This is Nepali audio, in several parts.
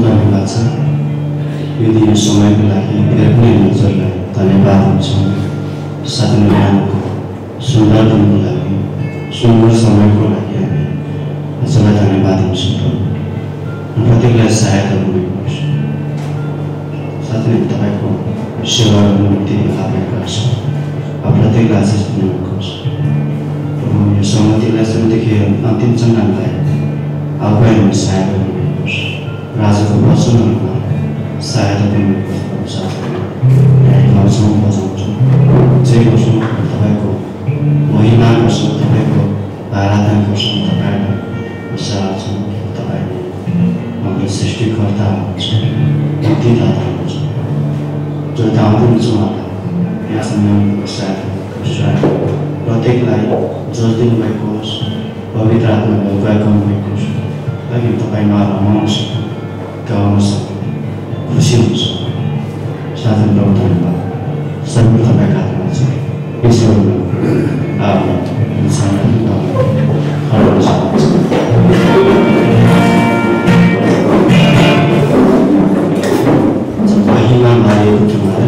धन्यवाद छ। यो दिन समयको लागि धेरै पनि हजुरलाई धन्यवाद हुन्छ। साथै बिहानको सुन्दर दिनको लागि सुन्दर समयको लागि हामी हजुरलाई धन्यवाद दिन्छौँ। प्रत्येकलाई सहायता गर्नुहोस्। साथै तपाईँको सेवा गर्नु निम्ति आग्रह गर्छु। प्रत्येकलाई आशिष दिनुहोस्। यो सम्मतिलाई सुरुदेखि अन्तिम चरणलाई आह्वानमा सहायता गर्नुहोस्। राजाको वचनहरूमा सहायता गर्नुहोस्। गाउँछौँ बजाउँछौँ जे गर्छौँ तपाईँको महिमा गर्छौँ, तपाईँको आराधना गर्छौँ, तपाईँलाई विचार्छौँ। तपाईँले हाम्रो सृष्टिकर्ता हुनुहुन्छ, मुक्तिदाता हुनुहुन्छ। जो धाउँदै उहाँलाई यहाँसम्म सहायता गर्छु। प्रत्येकलाई जोस दिनुभएको होस्, पवित्र आत्माले वेलकम भएको होस्, ताकि तपाईँमा रमाउन सक्नु, गाउन सक्नु, खुसी हुन्छ। साथै प्रभु धन्यवाद। सबै तपाईँको हातमा छ। ईश्वरमा महिमा मारिएको तुम्हारा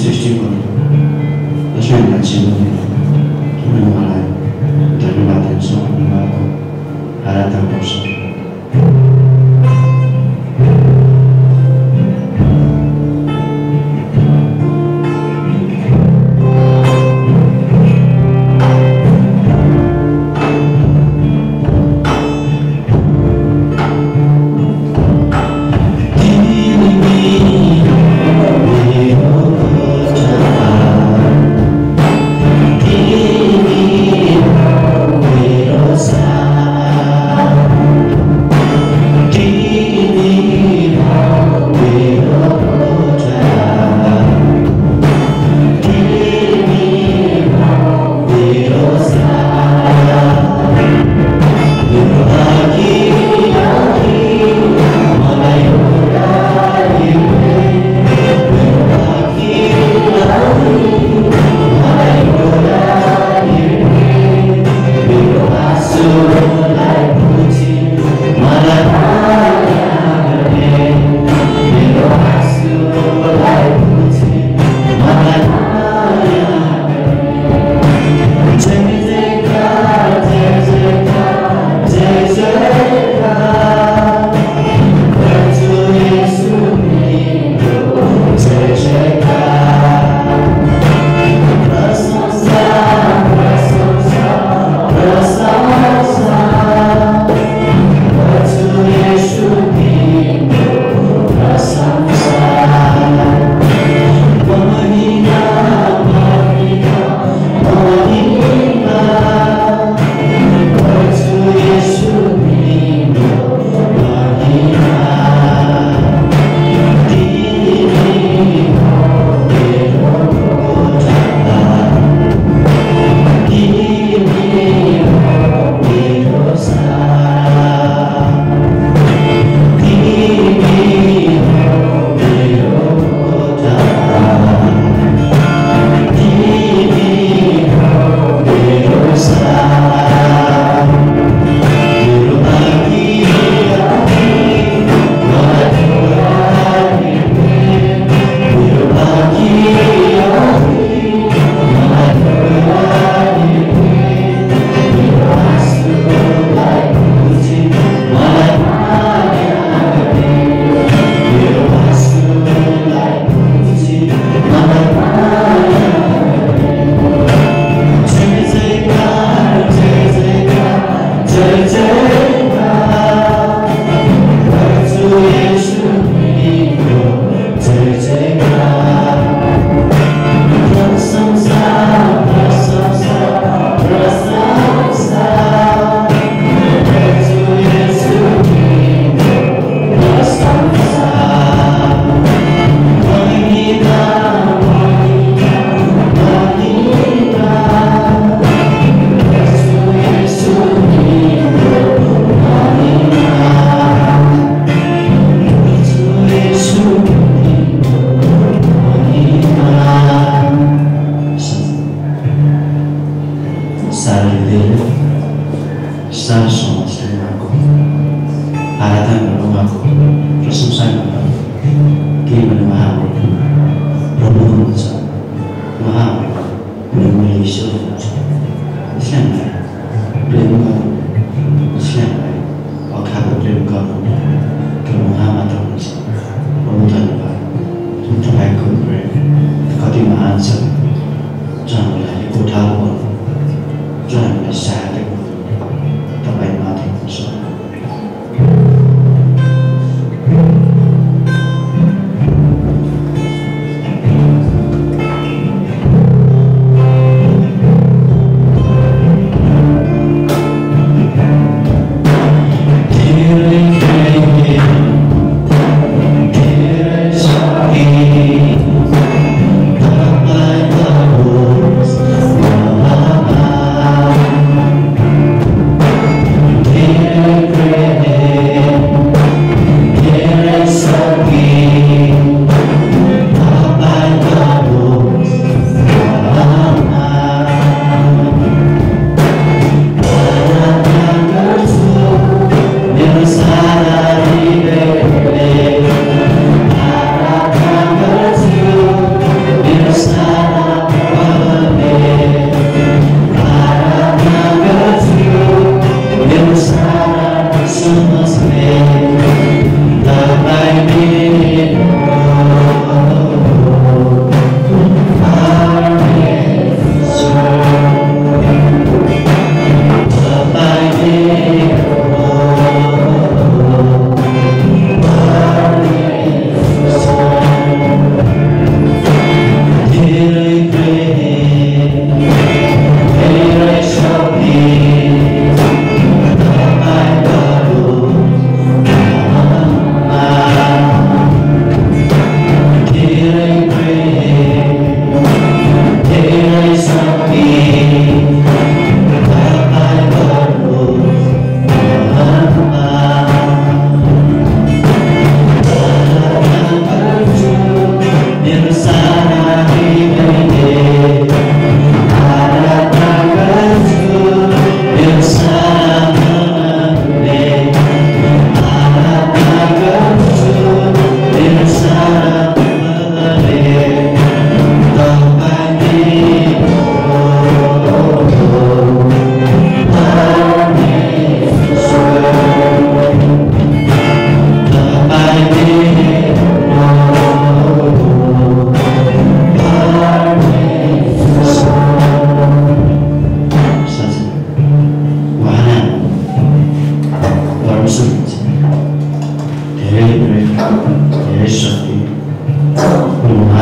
सृष्टि गर्नु जसमा हामीलाई जीवन दिनु हामी उहाँलाई धन्यवाद दिन्छौँ हामी उहाँको आराधना गर्छौँ।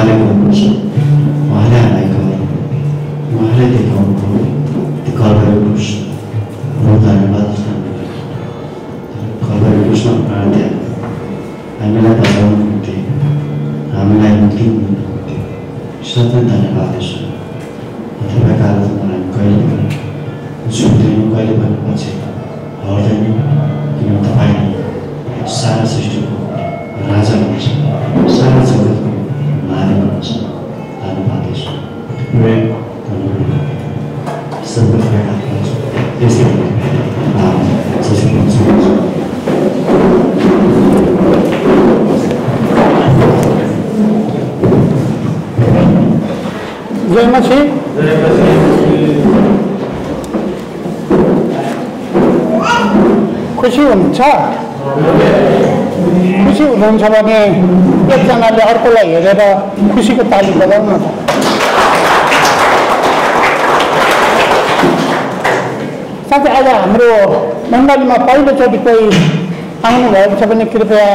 उहाँले गर्नुहुन्छ, उहाँले हामीलाई गर्नु, उहाँले देखाउनुभयो त्यो कलवारी क्रुस। धन्यवाद कलवारी क्रुसमा प्राण त्याग हामीलाई बचाउनु निम्ति, हामीलाई मुक्ति दिनुको निम्ति सधैँ धन्यवाद दिन्छु। तपाईँको आराधना हामी कहिले पनि छुट्दैनौँ, कहिले पनि पछि हट्दैनौँ, किनभने तपाईँ सारा सृष्टिको राजा हुनुहुन्छ, सारा जगतको मालिक हुनुहुन्छ। धन्यवाद दिन्छु। सबै यसै जय मसीह। खुसी हुनुहुन्छ? खुसी हुनुहुन्छ भने एकजनाले अर्कोलाई हेरेर खुसीको ताली बजाउनु न। साथै आज हाम्रो मण्डलीमा पहिलोचोटि कोही आउनुभएको छ भने कृपया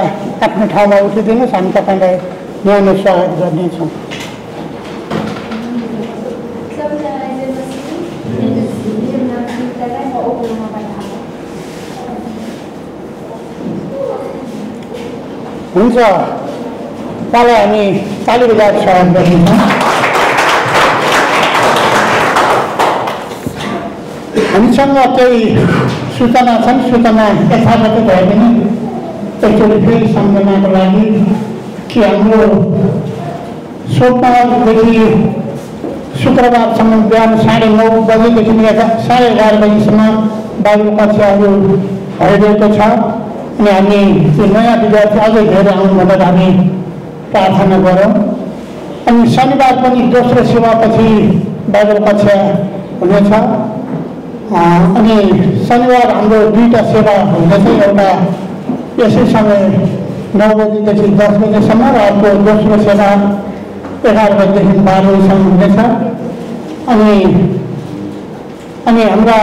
आफ्नो ठाउँमा उठिदिनुहोस्, हामी तपाईँलाई न्यानो स्वागत गर्नेछौँ। हुन्छ, उहाँलाई हामी ताली बजाएर स्वागत गर्नेछौँ। हामीसँग केही सूचना छन्, सूचना यथावत भए पनि एकचोटि फेरि सम्झनाको लागि कि हाम्रो सोमबारदेखि शुक्रबारसम्म बिहान 9:30 बजेदेखि 11:30 बजीसम्म बाइबल कक्षाहरू भइरहेको छ। अनि हामी त्यो नयाँ विद्यार्थी अझै धेरै आउनु भनेर हामी प्रार्थना गरौँ। अनि शनिबार पनि दोस्रो सेवापछि बाइबल कक्षा हुनेछ। अनि शनिबार हाम्रो 2टा सेवा हुँदैछ, एउटा यसै समय 9 बजीदेखि 10 बजीसम्म र अर्को दोस्रो सेवा 11 बजीदेखि 12 बजीसम्म हुनेछ। अनि हाम्रा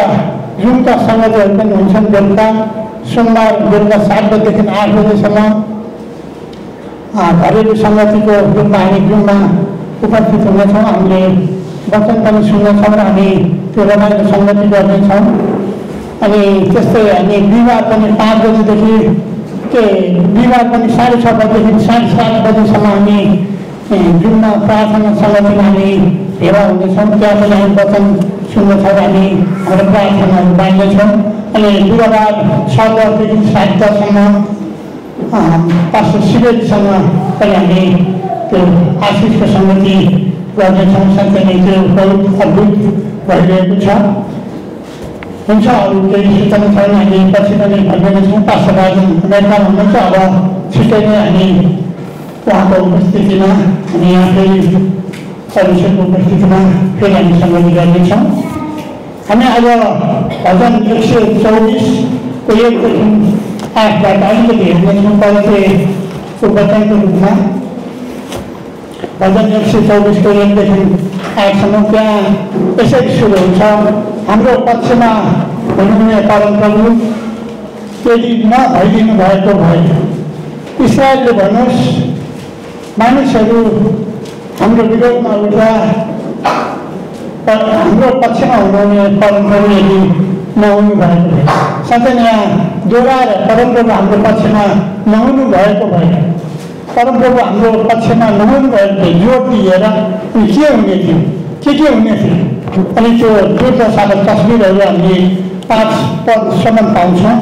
जुमका सङ्गतिहरू पनि हुन्छन्। बेलुका सोमबार बेलुका 7 बजीदेखि 8 बजीसम्म घरेलु सङ्गतिको रूपमा हामी जुममा उपस्थित हुनेछौँ। हामीले वचन पनि सुन्नेछौँ र हामी त्यो रमाइलो सङ्गति गर्नेछौँ। अनि त्यस्तै हामी बिहिबार पनि 5 बजीदेखि बिहिबार पनि 6:30 बजीदेखि 7:30 बजीसम्म हामी जुममा प्रार्थना सङ्गतिमा हामी भेला हुनेछौँ। त्यहाँ पनि हामी वचन सुन्नेछौँ, हामी हाम्रो प्रार्थनाहरू बाँड्नेछौँ। अनि बुधबार 6:10 देखि 7:10सम्म पास्टर शिवेजीसँग पनि हामी त्यो आशिषको सङ्गति गर्नेछौँ। साथै नै त्यो बहुत अद्भुत भइरहेको छ। हुन्छ, अरू केही सूचना छैन, हामी पछि पनि भनिदिनेछौँ। पास्टर राजन अमेरिकामा हुनुहुन्छ, अब छिट्टै नै हामी उहाँको उपस्थितिमा अनि यहाँ फेरि परमेश्वरको उपस्थितिमा फेरि हामी सङ्गति गर्नेछौँ। हामी आज भजन 124को 1देखि 8बाट अलिकति हेर्नेछौँ परिचयको वचनको रूपमा। भजन 124को 1देखि 8सम्म त्यहाँ यसरी सुरु हुन्छ। हाम्रो पक्षमा हुनुहुने परमप्रभु, यदि नभइदिनु भएको भए इस्राएलले भन्नुहोस्, मानिसहरू हाम्रो विरोधमा उठ्दा हाम्रो पक्षमा हुनुहुने परमप्रभु यदि नहुनु भएको भए, साथै यहाँ दोहोऱ्याएर परमप्रभु हाम्रो पक्षमा नहुनु भएको भए, परमप्रभु हाम्रो पक्षमा नहुनु भएको भए जोड दिएर अनि के हुने थियो, के हुने थियो। अनि त्यो दुर्दशाको तस्बिरहरू हामीले 5 पदसम्म पाउँछौँ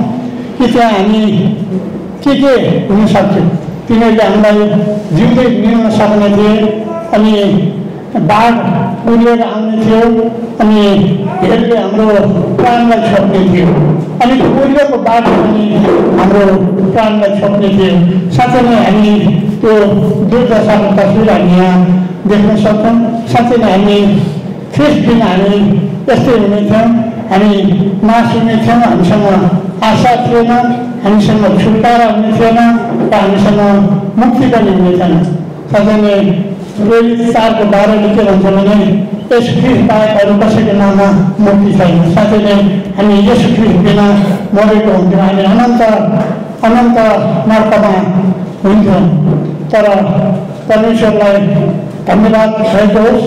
कि त्यहाँ हामी के हुन सक्थ्यो। तिनीहरूले हामीलाई जिउँदै मिल्न सक्ने थिए, अनि बाढ उडेर आउने थियो, अनि हेरले हाम्रो प्राणलाई छोप्ने थियो, अनि उहिलेको बाटो पनि हाम्रो प्राणलाई छोप्ने थियो। साथै नै हामी त्यो दुर्दशाको तस्बिर हामी यहाँ देख्न सक्छौँ। साथै नै हामी ख्रिस्ट बिना हामी यस्तै हुनेथ्यौँ, हामी नाश हुनेथ्यौँ, हामीसँग आशा थिएन, हामीसँग छुटकारा हुने थिएन र हामीसँग मुक्ति पनि हुने थिएन। साथै नै 4:12 के भन्छ भने यस ख्रिस्ट बाहेक अरू कसैको नाममा मुक्ति छैन। साथै नै हामी यस ख्रिस्ट बिना मरेको हुन्थ्यौँ, हामी अनन्त नर्कमा हुन्थ्यौँ। तर परमेश्वरलाई धन्यवाद भएको होस्।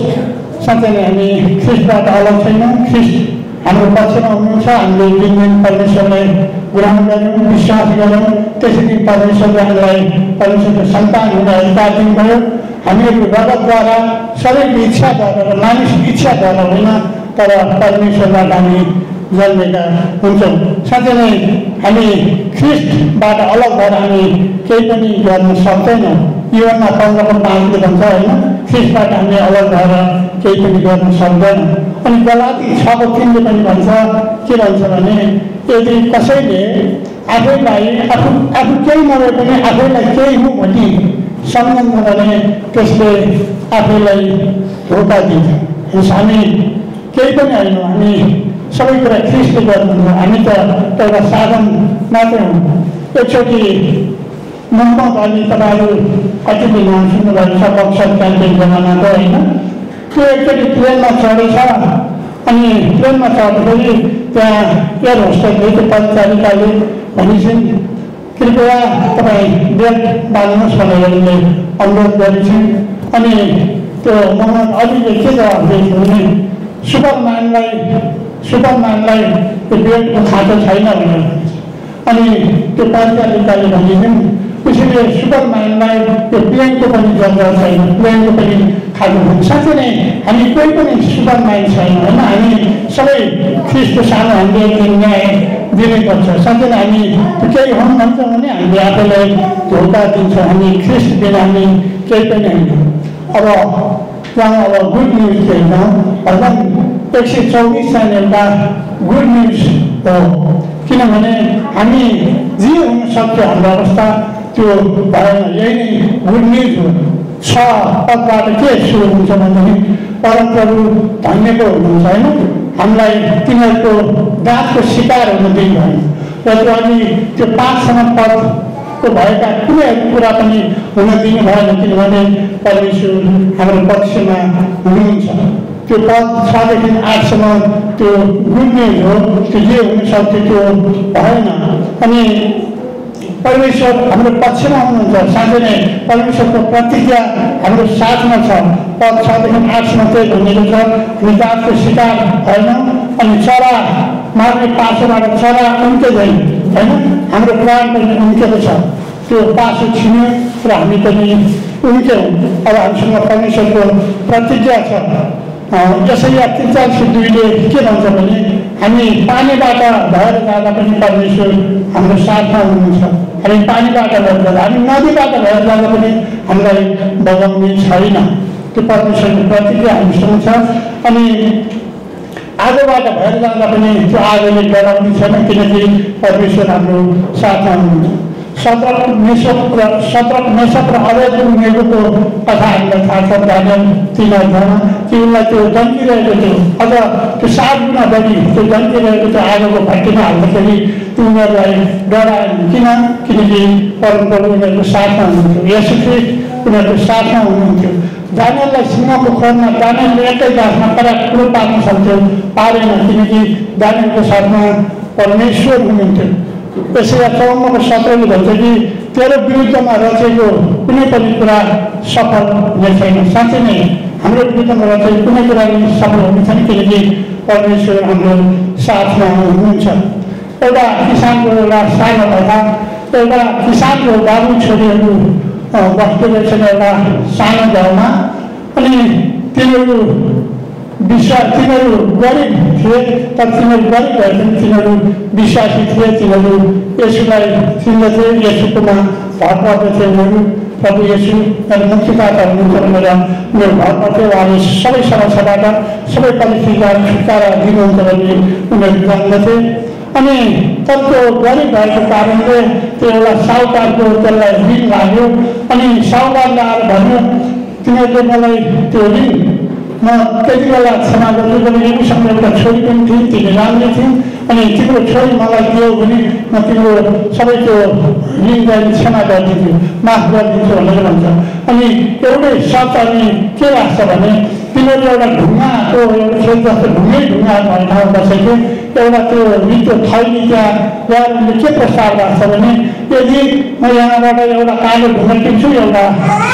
साँच्चै नै हामी ख्रिस्टबाट अलग छैनौँ, ख्रिस्ट हाम्रो पक्षमा हुनुहुन्छ। हामीले दिनदिन परमेश्वरलाई ग्रहण गऱ्यौँ, विश्वास गऱ्यौँ, त्यसरी परमेश्वरले हामीलाई परमेश्वरको सन्तान हुने अधिकार दिनुभयो। हामीहरू रगतद्वारा, शरीरको इच्छाद्वारा र मानिसको इच्छाद्वारा होइन, तर परमेश्वरबाट हामी जन्मेका हुन्छौँ। साँच्चै नै हामी ख्रिस्टबाट अलग भएर हामी केही पनि गर्न सक्दैनौँ। युवानमा 15:5 भन्छ होइन, ख्रिस्टबाट हामी अलग भएर केही पनि गर्न सक्दैनौँ। अनि गलाती 6:3 पनि भन्छ, के भन्छ भने यदि कसैले आफैलाई आफू केही नभए पनि आफैलाई केही हो भनी सम्झन्छ भने त्यसले आफैलाई धोका दिन्छ। हामी केही पनि होइनौँ, हामी सबै कुरा ख्रिस्टले गर्नुहुन्छ। हामी त एउटा साधन मात्रै हौँ। एकचोटि मोहम्मद अली, तपाईँहरू कतिले नाम सुन्नुभएको छ, बक्सर क्याम्पेन जमानाको होइन, त्यो एकचोटि प्लेनमा चढेछ। अनि प्लेनमा चढ्दाखेरि त्यहाँ एयर होस्टेसले, त्यो परिचारिकाले भनिन्छन्, कृपया तपाईँ बेल्ट बाल्नुहोस् भनेर उनले अनुरोध गरेछन्। अनि त्यो मोहम्मद अलीले के जवाब दिएको भने सुपरम्यानलाई त्यो बेल्टको खाँचो छैन भनेर भनिन्छ। अनि त्यो परिचारिकाले भनिन्छन् त्यसैले सुपरम्यानलाई त्यो प्लेनको पनि जरुरत छैन, प्लेनको पनि खाँचो छैन। साँच्चै नै हामी कोही पनि सुपरम्यान छैन होइन, हामी सबै ख्रिस्टको सानो हामीले एकदिन न्याय दिनैपर्छ। साँच्चै नै हामी केही हौँ भन्छौँ भने हामीले आफैलाई धोका दिन्छौँ। हामी ख्रिस्ट बिना हामी केही पनि होइन। अब अब गुड न्युज के होइन, भजन 124 एउटा गुड न्युज हो। किनभने हामी जे हुन सक्यो हाम्रो अवस्था त्यो भएन, यही नै गुड न्युज हो। 6 पदबाट के सुरु हुन्छ भनेदेखि परमप्रभु धन्यको हुनुहुन्छ होइन, हामीलाई तिनीहरूको दाँतको शिकार हुन दिनु भएन। र त्यो अनि त्यो 5 पदको भएका कुनै कुरा पनि हुन दिनु भएन, किनभने परमेश्वर हाम्रो पक्षमा हुनुहुन्छ। त्यो पद 6देखि 8सम्म त्यो गुड न्युज हो, त्यो जे हुन सक्थ्यो त्यो भएन। अनि परमेश्वर हाम्रो पक्षमा हुनुहुन्छ। साँच्चै नै परमेश्वरको प्रतिज्ञा हाम्रो साथमा छ। पद 6देखि 8सम्म त्यही भनिएको छ, हामी दाँतको शिकार भएनौँ। अनि चरा मार्ने पासोबाट चरा उम्किँदैन होइन, हाम्रो प्राण पनि उम्केको छ। त्यो पासो छिन्यो र हामी पनि उम्क्यौँ। अब हामीसँग परमेश्वरको प्रतिज्ञा छ। यसैया 43:2ले के भन्छ भने हामी पानीबाट भएर जाँदा पनि परमेश्वर हाम्रो साथमा हुनुहुन्छ। हामी पानीबाट भएर जाँदा, हामी नदीबाट भएर जाँदा पनि हामीलाई बगाउने छैन। त्यो परमेश्वरको प्रतिज्ञा हामीसँग छ। अनि आगोबाट भएर जाँदा पनि त्यो आगोले डराउने छैन, किनकि परमेश्वर हाम्रो साथमा हुनुहुन्छ। सत्रक मेसक र अबेदनेगोको कथा हामीलाई थाहा छ। दानियल 3:2 कि उनलाई त्यो डन्किरहेको थियो, अझ त्यो 7 गुणा बढी त्यो डन्किरहेको त्यो आगोको भट्टीमा हाल्दाखेरि उनीहरूलाई डराएन। किनकि परमप्रभु उनीहरूको साथमा हुनुहुन्थ्यो, येशू ख्रिस्ट उनीहरूको साथमा हुनुहुन्थ्यो। दानियललाई सिंहको खोरमा दानियलले एकै गाँसमा कुरो पार्न सक्थ्यो, पारेन, किनकि दानियलको साथमा परमेश्वर हुनुहुन्थ्यो। यसैया 54:17ले भन्छ कि तेरो विरुद्धमा रचेको कुनै पनि कुरा सफल हुने छैन। साँच्चै नै हाम्रो विरुद्धमा रचेको कुनै कुरा पनि सफल हुने छैन, किनकि परमेश्वर हाम्रो साथमा हुनुहुन्छ। एउटा किसानको एउटा सानो कथा, एउटा किसानको बाबु छोरीहरू बस्दै रहेछन् एउटा सानो गाउँमा। अनि तिनीहरू गरिब थिए, तर तिनीहरू गरिब भएछन्, तिनीहरू विश्वासी थिए, तिनीहरू येशूलाई चिन्दथे, येशूकोमा भर पर्दथे। उनीहरू प्रभु येशू मेरो मुक्तिदाता हुनुहुन्छ भनेर उनीहरू भर पर्थ्यो। उहाँले सबै समस्याबाट, सबै परिस्थितिबाट छुटकारा दिनुहुन्छ भन्ने उनीहरू जान्दथे। अनि तर त्यो गरिब भएको कारणले त्यो एउटा साहुकारको त्यसलाई ऋण लाग्यो। अनि साहुकारले आएर भन्यो, तिमीहरूले मलाई त्यो ऋण म त्यति बेला क्षमा गर्छु, भने यहीसँग एउटा छोरी पनि थिइन्, तिमी राम्रै थिइन्, अनि तिम्रो छोरी मलाई दियो भने म तिम्रो सबै त्यो ऋणलाई क्षमा गरिदिन्छु, माफ गरिदिन्छु भनेर भन्छ। अनि एउटै शब्द अनि के लाग्छ भने तिनीहरू एउटा ढुङ्गाको एउटा खेत जस्तो ढुङ्गै ढुङ्गा भएको ठाउँ बसेको, एउटा त्यो मिठो थैली त्यहाँ ल्याएर उनले के प्रस्ताव राख्छ भने यदि म यहाँबाट एउटा कालो ढुङ्गा टिप्छु एउटा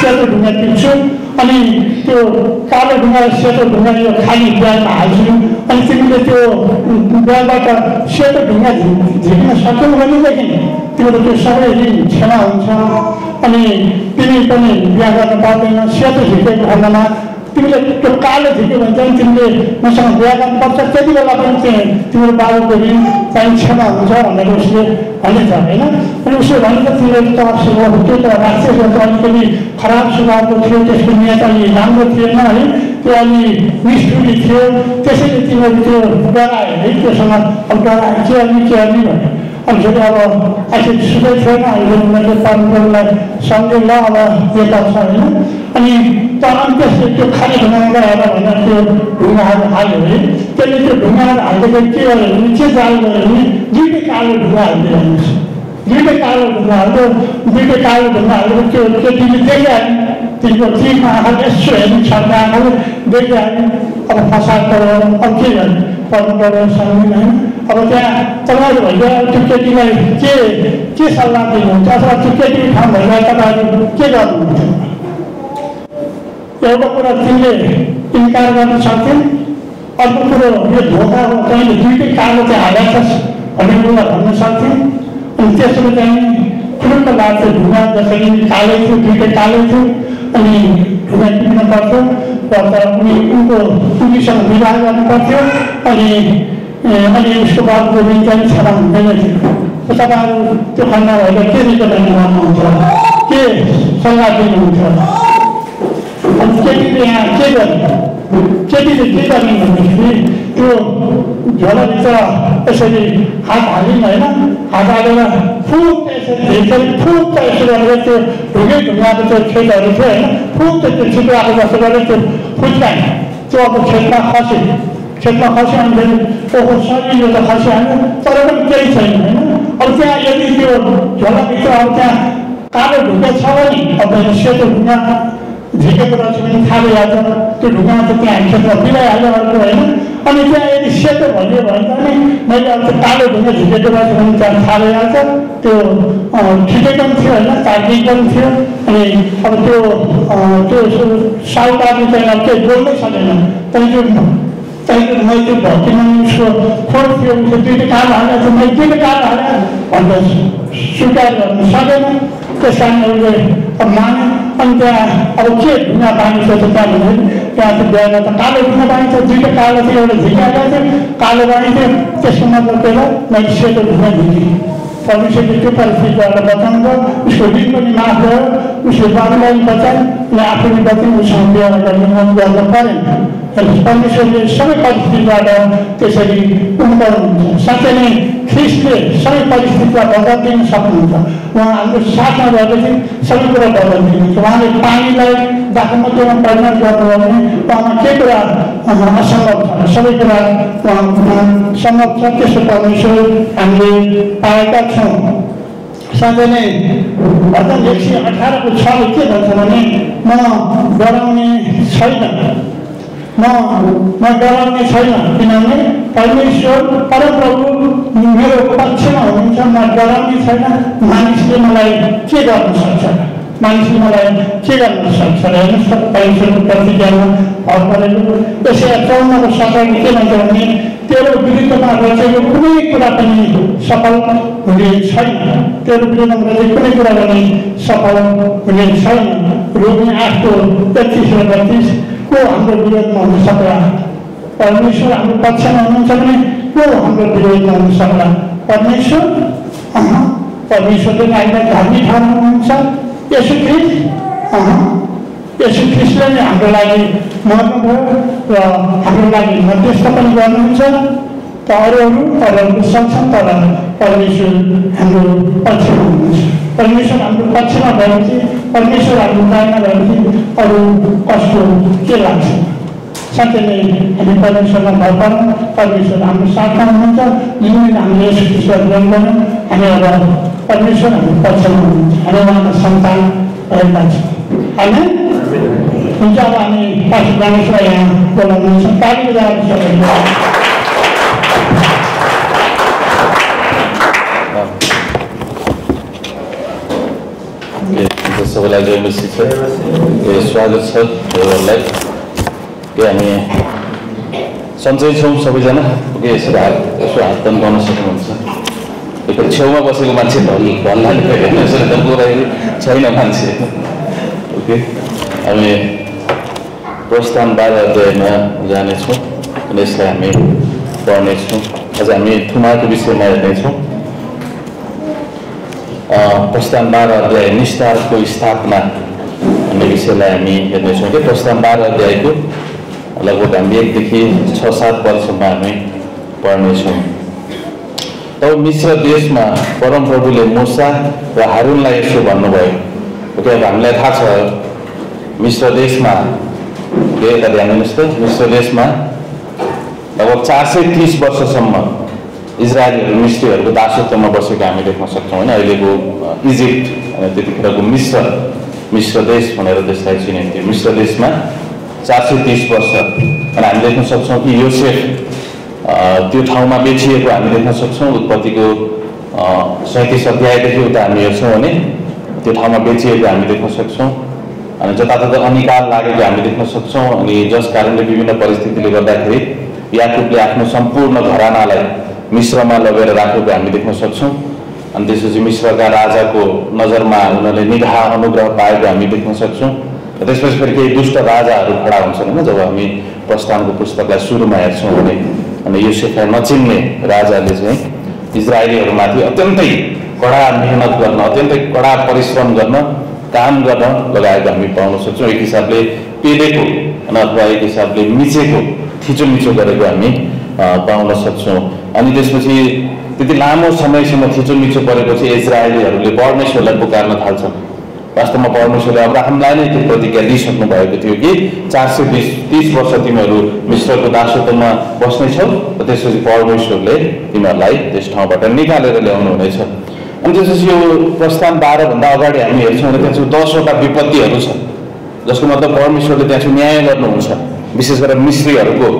सेतो ढुङ्गा टिप्छु अनि त्यो कालो ढुङ्गा सेतो ढुङ्गा यो खाली ब्यागमा हाल्छु अनि तिमीले त्यो ब्यागबाट सेतो ढुङ्गा झिक्न सक्यौ भनेदेखि तिम्रो त्यो सबै ऋण क्षमा हुन्छ अनि तिमी पनि बिहा गर्न पर्दैन। सेतो झिकेको खण्डमा तिमीले त्यो कालो झिक्यो भने चाहिँ तिमीले मसँग बिहा गर्नुपर्छ, त्यति बेला पनि तिम्रो बाबुको ऋण चाहिँ क्षमा हुन्छ भनेर उसले भनिन्छ होइन। अनि उसले भनेर तिमीले त स्वभाव त्यो त राक्षसको त अलिकति खराब स्वभावको थियो, त्यसको नियत अलि राम्रो थिएन है, त्यो अलि निष्ठुरी थियो, त्यसैले तिमीहरू त्यो डरायो है, त्योसँग अब डरायो के गर्ने भने अनि फेरि अब आखिर सुकै छैन, अहिले उनीहरूले परम्परालाई सम्झ्यो ल अब यता छ होइन। अनि त्यसले त्यो खाली ढुङ्गामा गएर भनेर त्यो ढुङ्गाहरू हाल्यो है, त्यसले त्यो ढुङ्गाहरू हाल्दाखेरि के गर्यो भने के जाल गऱ्यो भने दुईटै कालो ढुङ्गा हाल्दै हेर्नुहोस्, दुईटै कालो ढुङ्गा हाल्यो, दुईटै कालो ढुङ्गा हालेर त्यो केटीले देखिहाल्यो, तिनको तिनमा आँखा यसो हेर्नु छर्ने आँखाले देखिहाल्यो। अब फसाद पऱ्यो, अब के गर्ने पर्नु पऱ्यो सक्दैन होइन। अब त्यहाँ तपाईँहरू भइदियो त्यो केटीलाई के सल्लाह दिनुहुन्छ अथवा त्यो केटीको ठाउँ भइदियो तपाईँहरू के गर्नुहुन्छ? एउटा कुरा तिमीले इन्कार गर्न सक्थ्यौ, अर्को कुरो यो धोका हो तैँले दुईटै कालो चाहिँ हालेको छस् भन्ने कुरा भन्न सक्थ्यौ। अनि त्यसरी चाहिँ फुरुक्क लाग्थ्यो ढुङ्गा, जसरी कालै थियो दुईटै कालै थियो अनि ढुङ्गा टिप्न पर्थ्यो र उनीसँग विवाह गर्नु पर्थ्यो अनि उसको बाबुको ऋण चाहिँ क्षमा हुँदैन थियो। तपाईँहरू त्यो खण्डमा भएर के रिकमेन्ड गर्नुहुन्छ, के सल्लाह दिनुहुन्छ? अनि केटीले यहाँ के गर्ने, केटीले के गर्ने भन्दाखेरि त्यो झोलाभित्र यसरी हात हालिन् होइन, हात हालेर फुक्क यसरी फुक्क यसो गरेर त्यो ढुङ्गाको त्यो खेतहरू थियो होइन, फुक्क त्यो छिटो जस्तो गरेर त्यो फुच्कायो, त्यो अब खेतमा खस्यो अनि फेरि ओहो सजिलो त खसिहाल्यो तर पनि केही छैन होइन। अब त्यहाँ यदि त्यो झोलाभित्र अब त्यहाँ कालो ढुङ्गा छ भने अब सेतो ढुङ्गा झिकेको रहेछ भने थाहा भइहाल्छ, त्यो ढुङ्गा त त्यहाँ खेतमा बिलाइहाल्यो अर्को होइन। अनि त्यहाँ यदि सेतो भइदियो भने पनि मैले अब त्यो कालो ढुङ्गा झिकेको रहेछ भने त्यहाँ थाहा भइहाल्छ, त्यो ठिकै पनि थियो होइन, तार्किक पनि थियो। अनि अब त्यो साहुकारले चाहिँ अब केही बोल्नै सकेन, मैले त्यो भक्तिमा उसको खोर थियो, उसले दुईटै कालो हालेको थियो, मैले दुईटै कालो हालेँ भनेर स्वीकार गर्नु सकेन। त्यस कारण उसले अब माने। अनि त्यहाँ अब के ढुङ्गा पाइन्छ त त्यहाँ भन्दाखेरि त्यहाँ त्यो बिहामा त कालो ढुङ्गा पाइन्छ, दुईटै कालो थियो, एउटा झिकाएको थियो, कालो पाइन्थ्यो, त्यसको मतलब के भयो मैले सेतो ढुङ्गा झिकेँ। परमेश्वरले त्यो परिस्थितिबाट बचाउनु भयो, उसको ऋण पनि माफ भयो, उसले बाबुलाई बचायो अनि आफूले बचाउनु उसँग बिहा गर्ने मन गर्न परेन। परमेश्वरले सबै परिस्थितिबाट त्यसरी उम्काउनुहुन्छ। साँच्चै नै ख्रिस्टले सबै परिस्थितिलाई बदलिदिन सक्नुहुन्छ। उहाँ हाम्रो साथमा भएपछि सबै कुरा बदलिदिनुहुन्छ। उहाँले पानीलाई दाखमध्यमा परिणत गर्नुभयो भने उहाँमा के कुरा असम्भव छ, सबै कुरा उहाँमा सम्भव छ। त्यसो परमेश्वर हामीले पाएका छौँ। साँच्चै नै भजन 118को 6ले के भन्छ भने म डराउने छैन, म डराउने छैन किनभने परमेश्वर परमप्रभु मेरो पक्षमा हुनुहुन्छ। म डराउने छैन, मानिसले मलाई के गर्न सक्छ, मानिसले मलाई के गर्न सक्छ हेर्नुहोस् त परमेश्वरको प्रतिज्ञामा भर परेको। यसै 54को 17 के भन्छ भने तेरो विरुद्धमा रचेको कुनै कुरा पनि सफल हुने छैन, तेरो विरुद्धमा रचेको कुनै कुरा पनि सफल हुने छैन। रोमी 8को 33 र 32 को हाम्रो विरोधमा हुन सक्ला? परमेश्वर हाम्रो पक्षमा हुनुहुन्छ भने को हाम्रो विरोधमा हुन सक्ला? परमेश्वर परमेश्वरले हामीलाई धार्मिक ठान्नुहुन्छ। यसु ख्रिस्टले नै हाम्रो लागि मर्नुभयो र हाम्रो लागि मध्यस्थ पनि गर्नुहुन्छ। त अरूहरू सक्छन् तर परमेश्वर हाम्रो पक्षमा हुनुहुन्छ। परमेश्वर हाम्रो पक्षमा भएपछि, परमेश्वर हाम्रो दाहिना भएपछि अरू कसको के लाग्छ? साँच्चै नै हामी परमेश्वरमा भर पारौँ। परमेश्वर हाम्रो साथमा हुनुहुन्छ। जुन दिन हामीले यसो ख्रिस्टलाई ग्रहण गरौँ हामी अब परमेश्वर हाम्रो पक्षमा हुनुहुन्छ, हामी उहाँका सन्तान भएका छौँ। होइन हुन्छ। अब हामी पास्टर गणेशलाई यहाँ बोलाउनुहुन्छ। ताली बजाएर सबैले सबैलाई जय मसीह छ। स्वागत छ हजुरहरूलाई। के हामी सन्चै छौँ सबैजना? ओके, यसो हात तन्काउन सक्नुहुन्छ? एक छेउमा बसेको मान्छे भन्नाले छैन मान्छे। ओके, हामी प्रस्थान 12 अध्यायमा जानेछौँ अनि यसलाई हामी पढ्नेछौँ। आज हामी थुमाको विषयमा हेर्नेछौँ। प्रस्थान 12 अध्याय निस्तारको स्थापना भन्ने विषयलाई हामी हेर्नेछौँ। कि प्रस्थान 12 अध्यायको लगभग हामी 1 देखि 6-7 पदसम्म हामी पढ्नेछौँ। तब मिश्र देशमा परमप्रभुले मूसा र हारूनलाई यसो भन्नुभयो। ओके, अब हामीलाई थाहा छ मिश्र देशमा यता ध्यान दिनुहोस् त, मिश्र देशमा लगभग 430 वर्षसम्म इजरायलीहरू मिश्रीहरूको दासत्वमा बसेको हामी देख्न सक्छौँ होइन। अहिलेको इजिप्ट त्यतिखेरको मिश्र देश भनेर त्यसलाई चिनिन्थ्यो। मिश्र देशमा 430 वर्ष अनि हामी देख्न सक्छौँ कि योसेफ त्यो ठाउँमा बेचिएको हामी देख्न सक्छौँ। उत्पत्तिको 37 अध्यायदेखि उता हामी हेर्छौँ भने त्यो ठाउँमा बेचिएको हामी देख्न सक्छौँ। अनि जताततै अनिकाल लागेको हामी देख्न सक्छौँ। अनि जस कारणले विभिन्न परिस्थितिले गर्दाखेरि याकुबले आफ्नो सम्पूर्ण घरानालाई मिश्रमा लगेर राखेको हामी देख्न सक्छौँ। अनि त्यसपछि मिश्रका राजाको नजरमा उनीहरूले निगाह अनुग्रह पाएको हामी देख्न सक्छौँ। त्यसपछि फेरि केही दुष्ट राजाहरू खडा हुन्छन् होइन। जब हामी प्रस्थानको पुस्तकलाई सुरुमा हेर्छौँ भने अनि योसेफलाई नचिन्ने राजाले चाहिँ इजरायलीहरूमाथि अत्यन्तै कडा मेहनत गर्न, अत्यन्तै कडा परिश्रम गर्न, काम गर्न लगाएको हामी पाउन सक्छौँ। एक हिसाबले पेलेको अथवा एक हिसाबले मिचेको, थिचोमिचो गरेको हामी पाउन सक्छौँ। अनि त्यसपछि त्यति लामो समयसम्म थिचोमिचो परेपछि इजरायलीहरूले परमेश्वरलाई पुकार्न थाल्छन्। वास्तवमा परमेश्वरले अब्राहमलाई नै त्यो प्रतिज्ञा दिइसक्नु भएको थियो कि 430 वर्ष तिमीहरू मिश्रको दासत्वमा बस्नेछौ र त्यसपछि परमेश्वरले तिमीहरूलाई त्यस ठाउँबाट निकालेर ल्याउनु हुनेछ। अनि त्यसपछि यो प्रस्थान 12 भन्दा अगाडि हामी हेर्छौँ भने त्यहाँ चाहिँ 10वटा विपत्तिहरू छन्, जसको मतलब परमेश्वरले त्यहाँ चाहिँ न्याय गर्नुहुन्छ। विशेष गरेर मिश्रीहरूको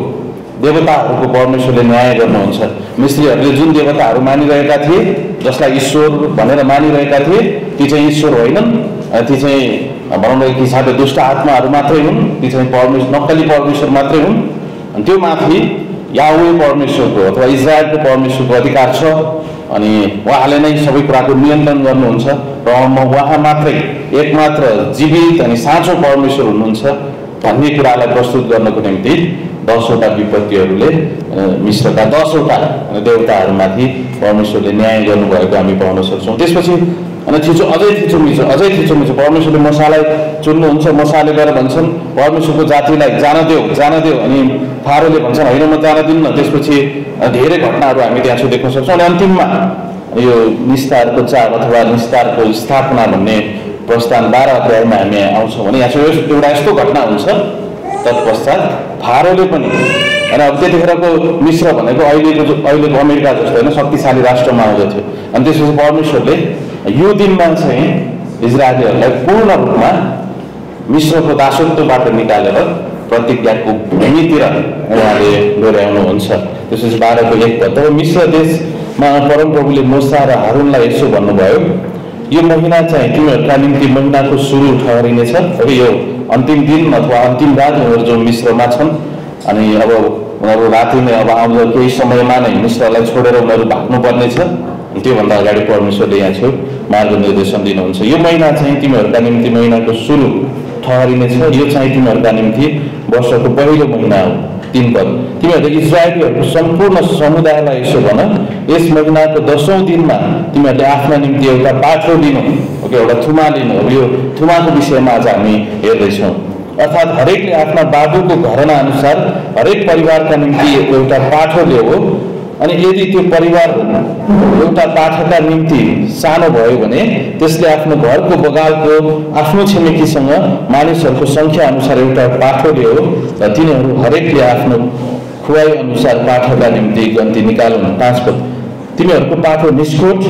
देवताहरूको परमेश्वरले न्याय गर्नुहुन्छ। मिश्रीहरूले जुन देवताहरू मानिरहेका थिए, जसलाई ईश्वर भनेर मानिरहेका थिए, ती चाहिँ ईश्वर होइनन्। ती चाहिँ भनौँ न एक हिसाबले दुष्ट आत्माहरू मात्रै हुन्। ती चाहिँ नक्कली परमेश्वर मात्रै हुन्। अनि त्यो माथि याहवे परमेश्वरको अथवा इजरायलको परमेश्वरको अधिकार छ। अनि उहाँले नै सबै कुराको नियन्त्रण गर्नुहुन्छ र उहाँ मात्रै एकमात्र जीवित अनि साँचो परमेश्वर हुनुहुन्छ भन्ने कुरालाई प्रस्तुत गर्नको निम्ति 10वटा विपत्तिहरूले मिश्रका 10वटा देवताहरूमाथि परमेश्वरले न्याय गर्नुभएको हामी पाउन सक्छौँ। त्यसपछि अनि अझै थिचोमिचो परमेश्वरले मूसालाई चुन्नुहुन्छ। मूसाले गएर भन्छन् परमेश्वरको जातिलाई जान देऊ अनि फारोले भन्छन् होइन म जान दिन्न। त्यसपछि धेरै घटनाहरू हामी त्यहाँ देख्न सक्छौँ। अनि अन्तिममा यो निस्तारको चाड अथवा निस्तारको स्थापना भन्ने प्रस्थान 12 अध्यायमा हामी आउँछौँ भने यहाँ चाहिँ एउटा यस्तो घटना हुन्छ। तत्पश्चात फारोले पनि अनि अब त्यतिखेरको मिश्र भनेको अहिलेको अमेरिका जस्तो होइन शक्तिशाली राष्ट्रमा आउँदथ्यो। अनि त्यसपछि परमेश्वरले यो दिनमा चाहिँ इजरायलीहरूलाई पूर्ण रूपमा मिश्रको दासत्वबाट निकालेर प्रतिज्ञाको भूमितिर उहाँले डोर्याउनुहुन्छ। त्यसपछि 12को 1 पद, तब मिश्र देशमा परमप्रभुले मूसा र हारूनलाई यसो भन्नुभयो, यो महिना चाहिँ तिमीहरूका निम्ति महिनाको सुरु ठहरिनेछ। यो अन्तिम दिन अथवा अन्तिम रात उनीहरू जो मिश्रमा छन् अनि अब उनीहरू राति नै अब आउँदो केही समयमा नै मिश्रलाई छोडेर उनीहरू भाग्नुपर्नेछ। त्योभन्दा अगाडि परमेश्वरले यहाँ छेउ मार्गनिर्देशन दिनुहुन्छ। यो महिना चाहिँ तिमीहरूका निम्ति महिनाको सुरु ठहरिनेछ। यो चाहिँ तिमीहरूका निम्ति वर्षको पहिलो महिना हो। 3 पद, तिमीहरूले इजरायलीहरूको सम्पूर्ण समुदायलाई यसो भन, यस महिनाको 10औं दिनमा तिमीहरूले आफ्ना निम्ति एउटा पाठो लिनु, एउटा थुमा लिनु। अब यो थुमाको विषयमा आज हामी हेर्दैछौँ। अर्थात् हरेकले आफ्ना बाबुको घरना अनुसार हरेक परिवारका निम्ति एउटा पाठो ल्याऊ। अनि यदि त्यो परिवार एउटा पाठका निम्ति सानो भयो भने त्यसले आफ्नो घरको बगालको आफ्नो छिमेकीसँग मानिसहरूको सङ्ख्या अनुसार एउटा पाठो ल्याऊ र तिनीहरू हरेकले आफ्नो खुवाई अनुसार पाठका निम्ति गन्ती निकाल्नु। 5 पद, तिमीहरूको पाठो निष्कोट,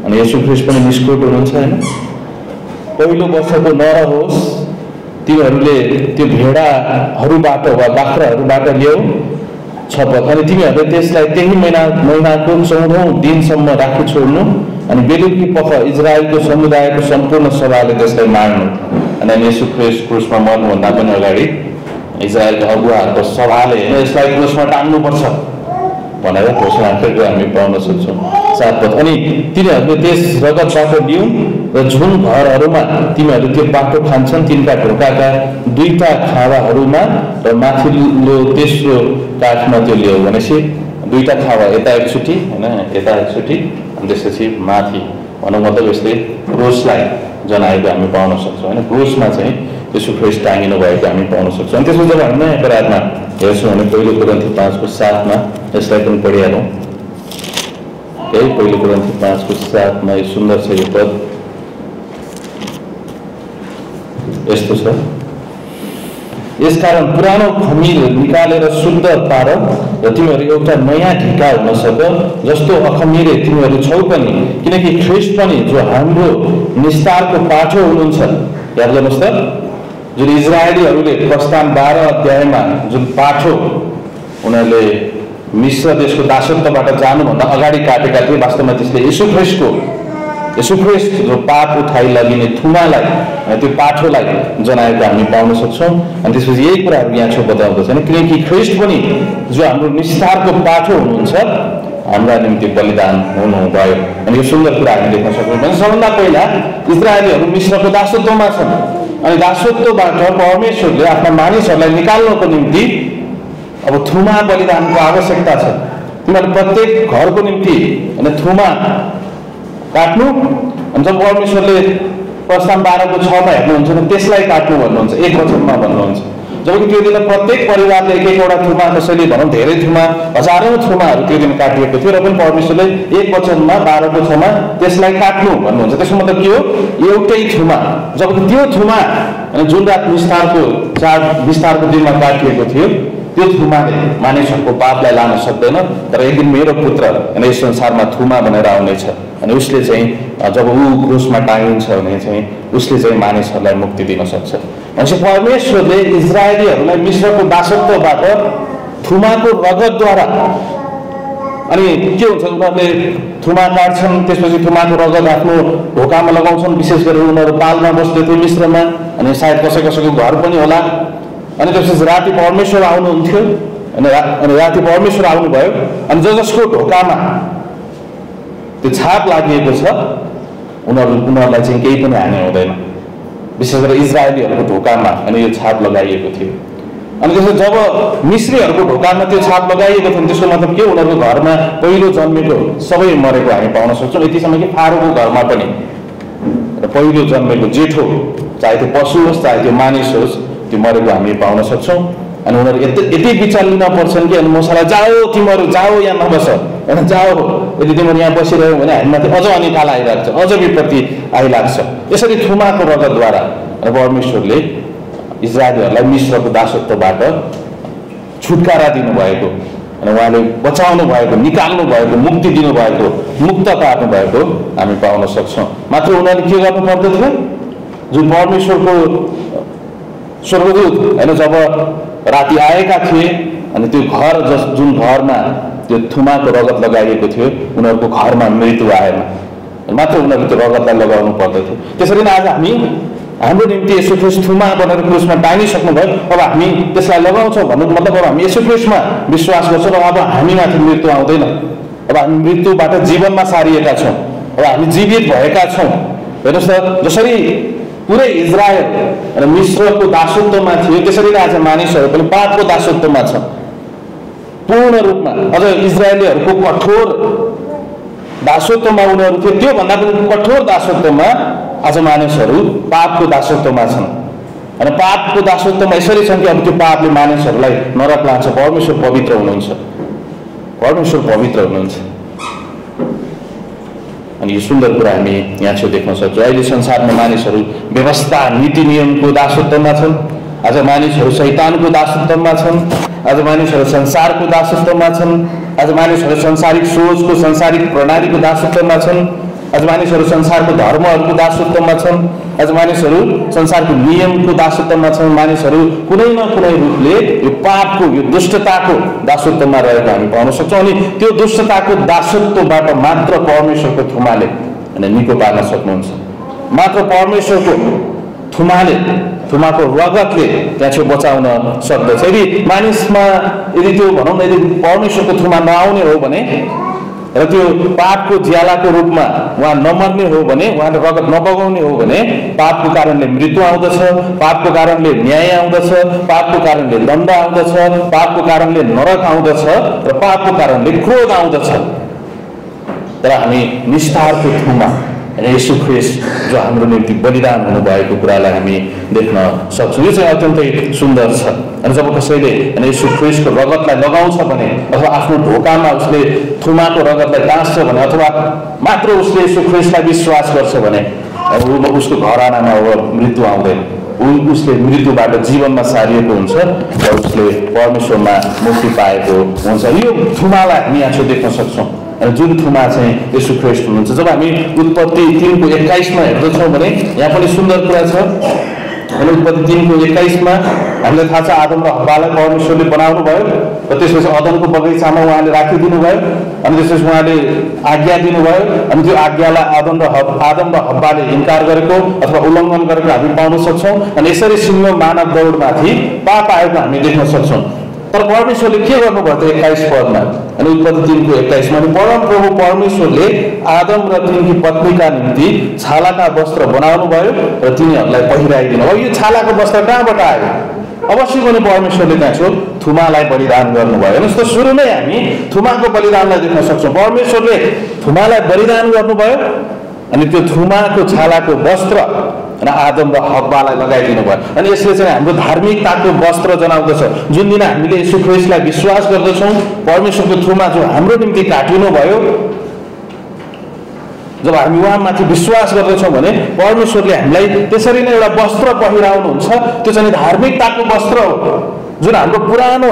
अनि यसो ख्रीष्ट पनि निष्कोट हुनुहुन्छ होइन, पहिलो वर्षको नरहोस्। तिमीहरूले त्यो भेडाहरूबाट वा बाख्राहरूबाट ल्याऊ। 6 पद, अनि तिमीहरूले त्यसलाई त्यही महिनाको 14औं दिनसम्म राखी छोड्नु अनि बेलुकी पख इजरायलको समुदायको सम्पूर्ण सभाले त्यसलाई मार्नु अनि येशू ख्रीष्ट क्रुसमा मर्नुभन्दा पनि अगाडि इजरायलका अगुवाहरूको सभाले यसलाई क्रुसमा टाङ्नुपर्छ भनेर घोषणा गरेको हामी पाउन सक्छौँ। 7 पद अनि तिनीहरूले त्यस रगतबाट लिउँ र जुन घरहरूमा तिमीहरू त्यो बाटो खान्छन् तिनका ढोकाका 2टा खावाहरूमा र माथिल्लो तेस्रो काठमा त्यो ल्याऊ भनेपछि 2टा खावा यता एकचोटि होइन यता एकचोटि अनि त्यसपछि माथि भनौँ मतलब यसले क्रुसलाई जनाएको हामी पाउन सक्छौँ होइन। क्रुसमा चाहिँ येशू ख्रीष्ट टाँगिनु भएको हामी पाउन सक्छौँ। अनि त्यसपछि जब हामी नयाँ करारमा हेर्छौँ भने 1 कोरिन्थी 5:7 यसलाई पनि पढिहालौँ। है 1 कोरिन्थी 5:7 यो सुन्दर छ यो पद यस्तो छ, यसकारण पुरानो खमीर निकालेर शुद्ध पार र तिमीहरू एउटा नयाँ ढिका हुन सक जस्तो अखमीरे तिमीहरू छौ पनि, किनकि ख्रीष्ट पनि जो हाम्रो निस्तारको पाठो हुनुहुन्छ। याद गर्नुहोस् त, जुन इजरायलीहरूले प्रस्थान 12 अध्यायमा जुन पाठो उनीहरूले मिश्र देशको दासत्वबाट जानुभन्दा अगाडि काटेका थिए, वास्तवमा त्यसले येशू ख्रीष्ट जो पाप उठाइ लगिने थुमालाई त्यो पाठोलाई जनाएको हामी पाउन सक्छौँ। अनि त्यसपछि यही कुराहरू यहाँ छ बताउँदछ नि, किनकि ख्रीष्ट पनि जो हाम्रो निस्तारको पाठो हुनुहुन्छ हाम्रा निम्ति बलिदान हुनुभयो। अनि यो सुन्दर कुरा हामी देख्न सक्छौँ। भने सबभन्दा पहिला इजरायलीहरू मिश्रको दासत्वमा छन् अनि दासत्वबाट परमेश्वरले आफ्ना मानिसहरूलाई निकाल्नको निम्ति अब थुमा बलिदानको आवश्यकता छ। तिमीहरू प्रत्येक घरको निम्ति होइन थुमा काट्नु, अनि जब परमेश्वरले प्रस्थान 12:6 हेर्नुहुन्छ भने त्यसलाई काट्नु भन्नुहुन्छ, 1 वचनमा भन्नुहुन्छ। जबकि त्यो दिन प्रत्येक परिवारले एक-एकवटा थुमा, कसैले भनौँ धेरै थुमा, हजारौँ थुमाहरू त्यो दिन काटिएको थियो र पनि परमेश्वरले 1 वचनमा 12:6 त्यसलाई काट्नु भन्नुहुन्छ। त्यसको मतलब के हो? एउटै थुमा। जबकि त्यो थुमा जुन रात विस्तारको दिनमा काटिएको थियो त्यो थुमाले मानिसहरूको पापलाई लान सक्दैन, तर एक दिन मेरो पुत्र होइन यस संसारमा थुमा भनेर आउनेछ अनि उसले चाहिँ जब ऊ क्रुसमा टाँगिन्छ भने चाहिँ उसले चाहिँ मानिसहरूलाई मुक्ति दिन सक्छ। भनेपछि परमेश्वरले इजरायलीहरूलाई मिश्रको दासत्वबाट थुमाको रगतद्वारा, अनि के हुन्छ उनीहरूले थुमा काट्छन्, त्यसपछि थुमाको रगत आफ्नो ढोकामा लगाउँछन्। विशेष गरेर उनीहरू पालमा बस्दैथे मिश्रमा, अनि सायद कसैको घर पनि होला। अनि त्यसपछि राति परमेश्वर आउनुहुन्थ्यो अनि राति परमेश्वर आउनुभयो अनि जसको ढोकामा त्यो छाप लागिएको छ उनीहरूलाई चाहिँ केही पनि हानि हुँदैन। विशेष गरेर इजरायलीहरूको ढोकामा अनि यो छाप लगाइएको थियो। अनि त्यसपछि जब मिश्रीहरूको ढोकामा त्यो छाप लगाइएको थियो त्यसको मतलब के? उनीहरूको घरमा पहिलो जन्मेको सबै मरेको हामी पाउन सक्छौँ। यतिसम्म कि फारोको घरमा पनि पहिलो जन्मेको जेठो, चाहे त्यो पशु होस् चाहे त्यो मानिस होस्, त्यो मरेको हामी पाउन सक्छौँ। अनि उनीहरू यति विचलिन पर्छन् कि अनि मसाला जाओ तिमीहरू जाओ यहाँ नबस होइन जाओ, यदि तिमीहरू यहाँ बसिरह्यो भने हामीमाथि अझ अनिकाल आइरहेको छ, अझ विपत्ति आइलाग्छ। यसरी थुमाको रगतद्वारा परमेश्वरले इजरायलीहरूलाई मिश्रको दासत्वबाट छुटकारा दिनुभएको अनि उहाँले बचाउनु भएको, निकाल्नु भएको, मुक्ति दिनुभएको, मुक्त पार्नु भएको हामी पाउन सक्छौँ। मात्र उनीहरूले के गर्नु पर्दथ्यो? जुन परमेश्वरको स्वर्गदूत होइन जब राति आएका थिए अनि त्यो घर जुन घरमा त्यो थुमाको रगत लगाइएको थियो उनीहरूको घरमा मृत्यु आएन, मात्र उनीहरूले त्यो रगतलाई लगाउनु पर्दथ्यो। त्यसरी नै आज हाम्रो निम्ति येशू ख्रीष्ट थुमा बनेर क्रुसमा टाँगिसक्नुभयो। अब हामी त्यसलाई लगाउँछौँ भन्नु मतलब अब हामी येशू ख्रीष्टमा विश्वास गर्छौँ र अब हामीमाथि मृत्यु आउँदैन। अब हामी मृत्युबाट जीवनमा सारिएका छौँ, अब हामी जीवित भएका छौँ। हेर्नुहोस् त, जसरी पुरै इजरायल र मिश्रको दासत्वमा थियो त्यसरी नै आज मानिसहरू पनि पापको दासत्वमा छ पूर्ण रूपमा। अझ इजरायलीहरूको कठोर दासत्वमा उनीहरू थियो, त्योभन्दा पनि कठोर दासत्वमा आज मानिसहरू पापको दासत्वमा छन्। अनि पापको दासत्वमा यसरी छन् कि अब त्यो पापले मानिसहरूलाई नरक लान्छ। परमेश्वर पवित्र हुनुहुन्छ, परमेश्वर पवित्र हुनुहुन्छ। अनि यो सुन्दर कुरा हामी यहाँ छेउ देख्न सक्छौँ। अहिले संसारमा मानिसहरू व्यवस्था नीति नियमको दासत्वमा छन्, आज मानिसहरू शैतानको दासत्वमा छन्, आज मानिसहरू संसारको दासत्वमा छन्, आज मानिसहरू सांसारिक सोचको सांसारिक प्रणालीको दासत्वमा छन्, आज मानिसहरू संसारको धर्महरूको दासत्वमा छन्, आज मानिसहरू संसारको नियमको दासत्वमा छन्। मानिसहरू कुनै न कुनै रूपले यो पापको यो दुष्टताको दासत्वमा रहेको हामी पाउन सक्छौँ। अनि त्यो दुष्टताको दासत्वबाट मात्र परमेश्वरको थुमाले अनि निको पार्न सक्नुहुन्छ। मात्र परमेश्वरको थुमाले, थुमाको रगतले त्यहाँ छेउ बचाउन सक्दछ। यदि मानिसमा यदि त्यो भनौँ न, यदि परमेश्वरको थुमा नआउने हो भने र त्यो पापको ज्यालाको रूपमा उहाँ नमर्ने हो भने, उहाँले रगत नबगाउने हो भने पापको कारणले मृत्यु आउँदछ, पापको कारणले न्याय आउँदछ, पापको कारणले दण्ड आउँदछ, पापको कारणले नरक आउँदछ र पापको कारणले क्रोध आउँदछ। तर हामी निस्तारको थुमा येशू ख्रीष्ट जो हाम्रो निम्ति बलिदान हुनुभएको कुरालाई हामी देख्न सक्छौँ। यो चाहिँ अत्यन्तै सुन्दर छ। अनि जब कसैले येशू ख्रीष्टको रगतलाई लगाउँछ भने अथवा आफ्नो ढोकामा उसले थुमाको रगतलाई टाँस्छ भने अथवा मात्र उसले येशू ख्रीष्टलाई विश्वास गर्छ भने उसको घरानामा मृत्यु आउँदैन। उसले मृत्युबाट जीवनमा सारिएको हुन्छ र उसले परमेश्वरमा मुक्ति पाएको हुन्छ। यो थुमालाई हामी यहाँ देख्न सक्छौँ। जुन थुमा चाहिँ येशू ख्रीष्ट हुनुहुन्छ। जब हामी उत्पत्ति 3:21 हेर्दछौँ भने यहाँ पनि सुन्दर कुरा छ। उत्पत्ति 3:21 हामीलाई थाहा छ आदम र हव्वालाई परमेश्वरले बनाउनु भयो र त्यसपछि अदनको बगैँचामा उहाँले राखिदिनु भयो अनि त्यसपछि उहाँले आज्ञा दिनुभयो अनि त्यो आज्ञालाई आदम र हव्वाले इन्कार गरेको अथवा उल्लङ्घन गरेको हामी पाउन सक्छौँ। अनि यसरी सिंह मानव दौडमाथि पाप आएको हामी देख्न सक्छौँ। तर परमेश्वरले के गर्नुभयो त 21 पदमा अनि उत्पत्ति 3:21 अनि परमप्रभु परमेश्वरले आदम र तिनकी पत्नीका निम्ति छालाका वस्त्र बनाउनु भयो र तिनीहरूलाई पहिराइदिनु भयो। यो छालाको वस्त्र कहाँबाट आयो? अवश्य पनि परमेश्वरले त्यहाँ थुमालाई बलिदान गर्नुभयो। हेर्नुहोस् त, सुरुमै हामी थुमाको बलिदानलाई देख्न सक्छौँ। परमेश्वरले थुमालाई बलिदान गर्नुभयो अनि त्यो थुमाको छालाको वस्त्र र आदम र हव्वालाई लगाइदिनु भयो। अनि यसले चाहिँ हाम्रो धार्मिकताको वस्त्र जनाउँदछ। जुन दिन हामीले येशू ख्रीष्टलाई विश्वास गर्दछौँ, परमेश्वरको थुमा जो हाम्रो निम्ति काटिनु भयो, जब हामी उहाँमाथि विश्वास गर्दछौँ भने परमेश्वरले हामीलाई त्यसरी नै एउटा वस्त्र पहिराउनुहुन्छ। त्यो चाहिँ धार्मिकताको वस्त्र हो। जुन हाम्रो पुरानो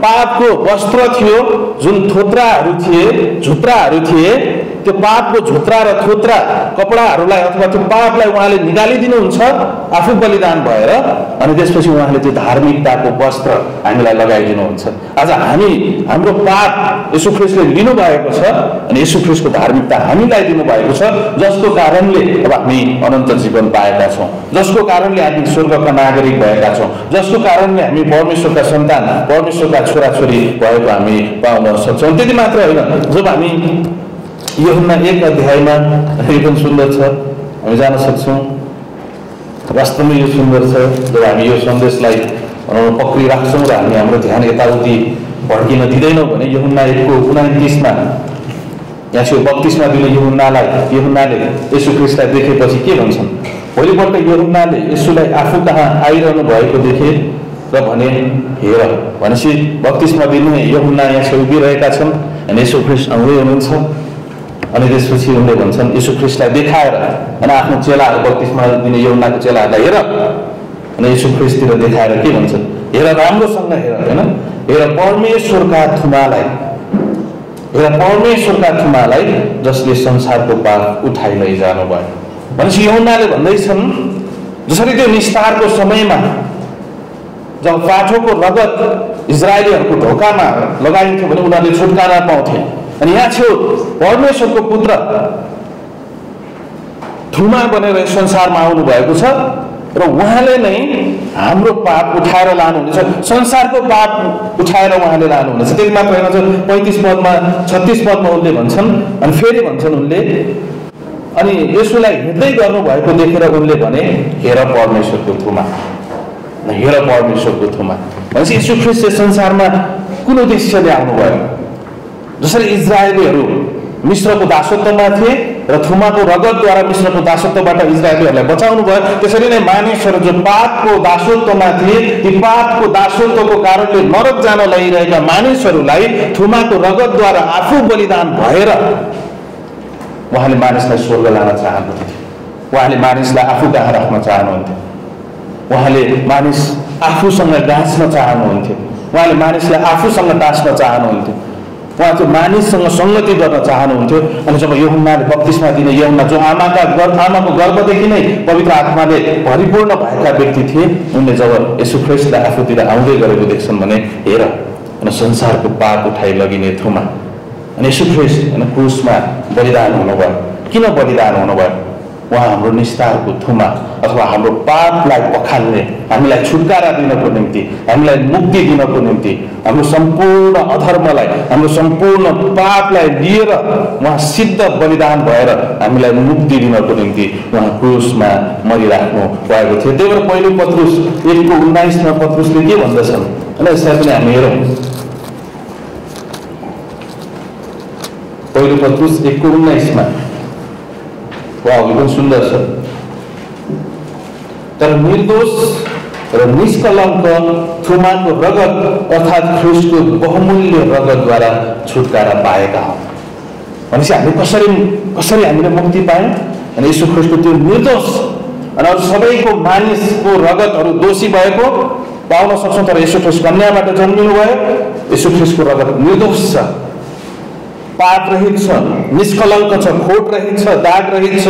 पापको वस्त्र थियो, जुन थोत्राहरू थिए, झुत्राहरू थिए, त्यो पापको झुत्रा र थोत्रा कपडाहरूलाई अथवा त्यो पापलाई उहाँले निकालिदिनुहुन्छ आफू बलिदान भएर। अनि त्यसपछि उहाँले त्यो धार्मिकताको वस्त्र हामीलाई लगाइदिनुहुन्छ। आज हाम्रो पाप येशू ख्रीष्टले लिनुभएको छ अनि येशू ख्रीष्टको धार्मिकता हामीलाई दिनुभएको छ, जसको कारणले अब हामी अनन्त जीवन पाएका छौँ, जसको कारणले हामी स्वर्गका नागरिक भएका छौँ, जसको कारणले हामी परमेश्वरका सन्तान, परमेश्वरका छोराछोरी भएको हामी पाउन सक्छौँ। त्यति मात्र होइन, जब हामी यूहन्ना 1 अध्यायमा एकदम सुन्दर छ, हामी जान सक्छौँ। वास्तवमै यो सुन्दर छ। जब हामी यो सन्देशलाई पक्रिराख्छौँ र हामी हाम्रो ध्यान यताउति भड्किन दिँदैनौँ भने यूहन्ना 1:29 यहाँ चाहिँ बत्तिसमा दिने यूहन्नाले येशू ख्रीष्टलाई देखेपछि के भन्छन्? भोलिपल्ट यूहन्नाले येशूलाई आफू कहाँ आइरहनु भएको देखे र भने हेर भनेपछि बत्तिसमा दिने यूहन्ना यहाँ चाहिँ उभिरहेका छन् अनि येशू ख्रीष्ट आउँदै हुनुहुन्छ। अनि त्यसपछि उनले भन्छन् येशू ख्रीष्टलाई देखाएर अनि आफ्नो चेलाहरू बत्तिसमा दिने यूहन्नाको चेलाहरूलाई हेर अनि येशू ख्रीष्टतिर देखाएर के भन्छन्? हेर राम्रोसँग हेर, होइन, हेर परमेश्वरका थुमालाई जसले संसारको पाप उठाइ लैजानु भयो। भनेपछि यूहन्नाले भन्दैछन् जसरी त्यो निस्तारको समयमा जब पाठोको रगत इजरायलीहरूको ढोकामा लगाइन्थ्यो भने उनीहरूले छुटकारा पाउँथे। अनि यहाँ छेउ परमेश्वरको पुत्र थुमा बनेर संसारमा आउनु भएको छ र उहाँले नै हाम्रो पाप उठाएर लानुहुनेछ, संसारको पाप उठाएर उहाँले लानुहुनेछ। त्यति मात्र होइन, 35 पदमा 36 पदमा उनले भन्छन् अनि फेरि भन्छन् उनले अनि येशूलाई हिँड्दै गर्नुभएको देखेर उनले भने हेर परमेश्वरको थुमा, हेर परमेश्वरको थुमा। भनेपछि येशू ख्रीष्ट संसारमा कुन उद्देश्यले आउनुभयो? जसरी इजरायलीहरू मिश्रको दासत्वमा थिए र थुमाको रगतद्वारा मिश्रको दासत्वबाट इजरायलीहरूलाई बचाउनु भयो, त्यसरी नै मानिसहरू जो पापको दासत्वमा थिए ती पापको दासत्वको कारणले नरक जान लागिरहेका मानिसहरूलाई थुमाको रगतद्वारा आफू बलिदान भएर उहाँले मानिसलाई स्वर्ग लान चाहनुहुन्थ्यो। उहाँले मानिसलाई आफू कहाँ राख्न चाहनुहुन्थ्यो। उहाँले मानिस आफूसँग गाँच्न चाहनुहुन्थ्यो। उहाँले मानिसलाई आफूसँग टाँस्न चाहनुहुन्थ्यो। उहाँ त्यो मानिससँग सङ्गति गर्न चाहनुहुन्थ्यो। अनि जब यूहन्नाले बत्तिसमा दिने यूहन्ना जो आमाको गर्भदेखि नै पवित्र आत्माले परिपूर्ण भएका व्यक्ति थिए, उनले जब येशू ख्रीष्टलाई आफूतिर आउँदै गरेको देख्छन् भने हेर अनि संसारको पाप उठाइ लगिने थुमा अनि येशू ख्रीष्ट क्रुसमा बलिदान हुनुभयो। किन बलिदान हुनुभयो? उहाँ हाम्रो निस्तारको थुमा अथवा हाम्रो पापलाई पखाल्ने, हामीलाई छुटकारा दिनको निम्ति, हामीलाई मुक्ति दिनको निम्ति, हाम्रो सम्पूर्ण अधर्मलाई, हाम्रो सम्पूर्ण पापलाई लिएर उहाँ सिद्ध बलिदान भएर हामीलाई मुक्ति दिनको निम्ति उहाँ क्रुसमा मरिराख्नु भएको थियो। त्यही भएर पहिलो पत्रुस 1:19 पत्रुसले के भन्दछन् होइन, यसलाई पनि हामी हेरौँ। पहिलो पत्रुस 1:19 वाह, यो पनि सुन्दर छ। तर निर्दोष र निष्कलङ्क थुमाको रगत अर्थात् ख्रिस्टको बहुमूल्य रगतद्वारा छुटकारा पाएका हौँ। भनेपछि हामी कसरी हामीले मुक्ति पायौँ? अनि यीशु ख्रिस्टको त्यो निर्दोष अनि सबैको मानिसको रगतहरू दोषी भएको पाउन सक्छौँ। तर यीशु ख्रिस्ट कन्याबाट जन्मिनु भयो, यीशु ख्रिस्टको रगत निर्दोष छ, पाप रहित छ, निष्कलङ्क छ, खोट रहित छ, दाग रहित छ।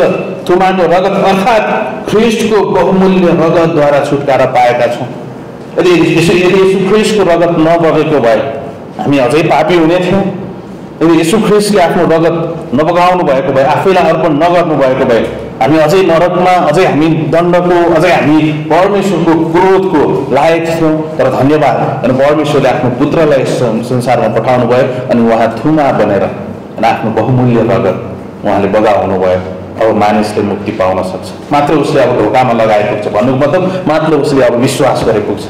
थुमाको रगत अर्थात् ख्रिस्टको बहुमूल्य रगतद्वारा छुटकारा पाएका छौँ। यदि यीशु ख्रिस्टको रगत नबगेको भए हामी अझै पापी हुने थियौँ। यदि यीशु ख्रिस्टले आफ्नो रगत नबगाउनु भएको भए, आफैलाई अर्पण नगर्नु भएको भए हामी अझै नरकमा, अझै हामी दण्डको, अझै हामी परमेश्वरको क्रोधको लायक थियौँ। तर धन्यवाद, अनि परमेश्वरले आफ्नो पुत्रलाई संसारमा पठाउनु भयो अनि उहाँ थुमा बनेर अनि आफ्नो बहुमूल्य रगत उहाँले बगाउनु भयो। अब मानिसले मुक्ति पाउन सक्छ, मात्र उसले अब ढोकामा लगाए पुग्छ। भन्नुको मतलब मात्र उसले अब विश्वास गरे पुग्छ।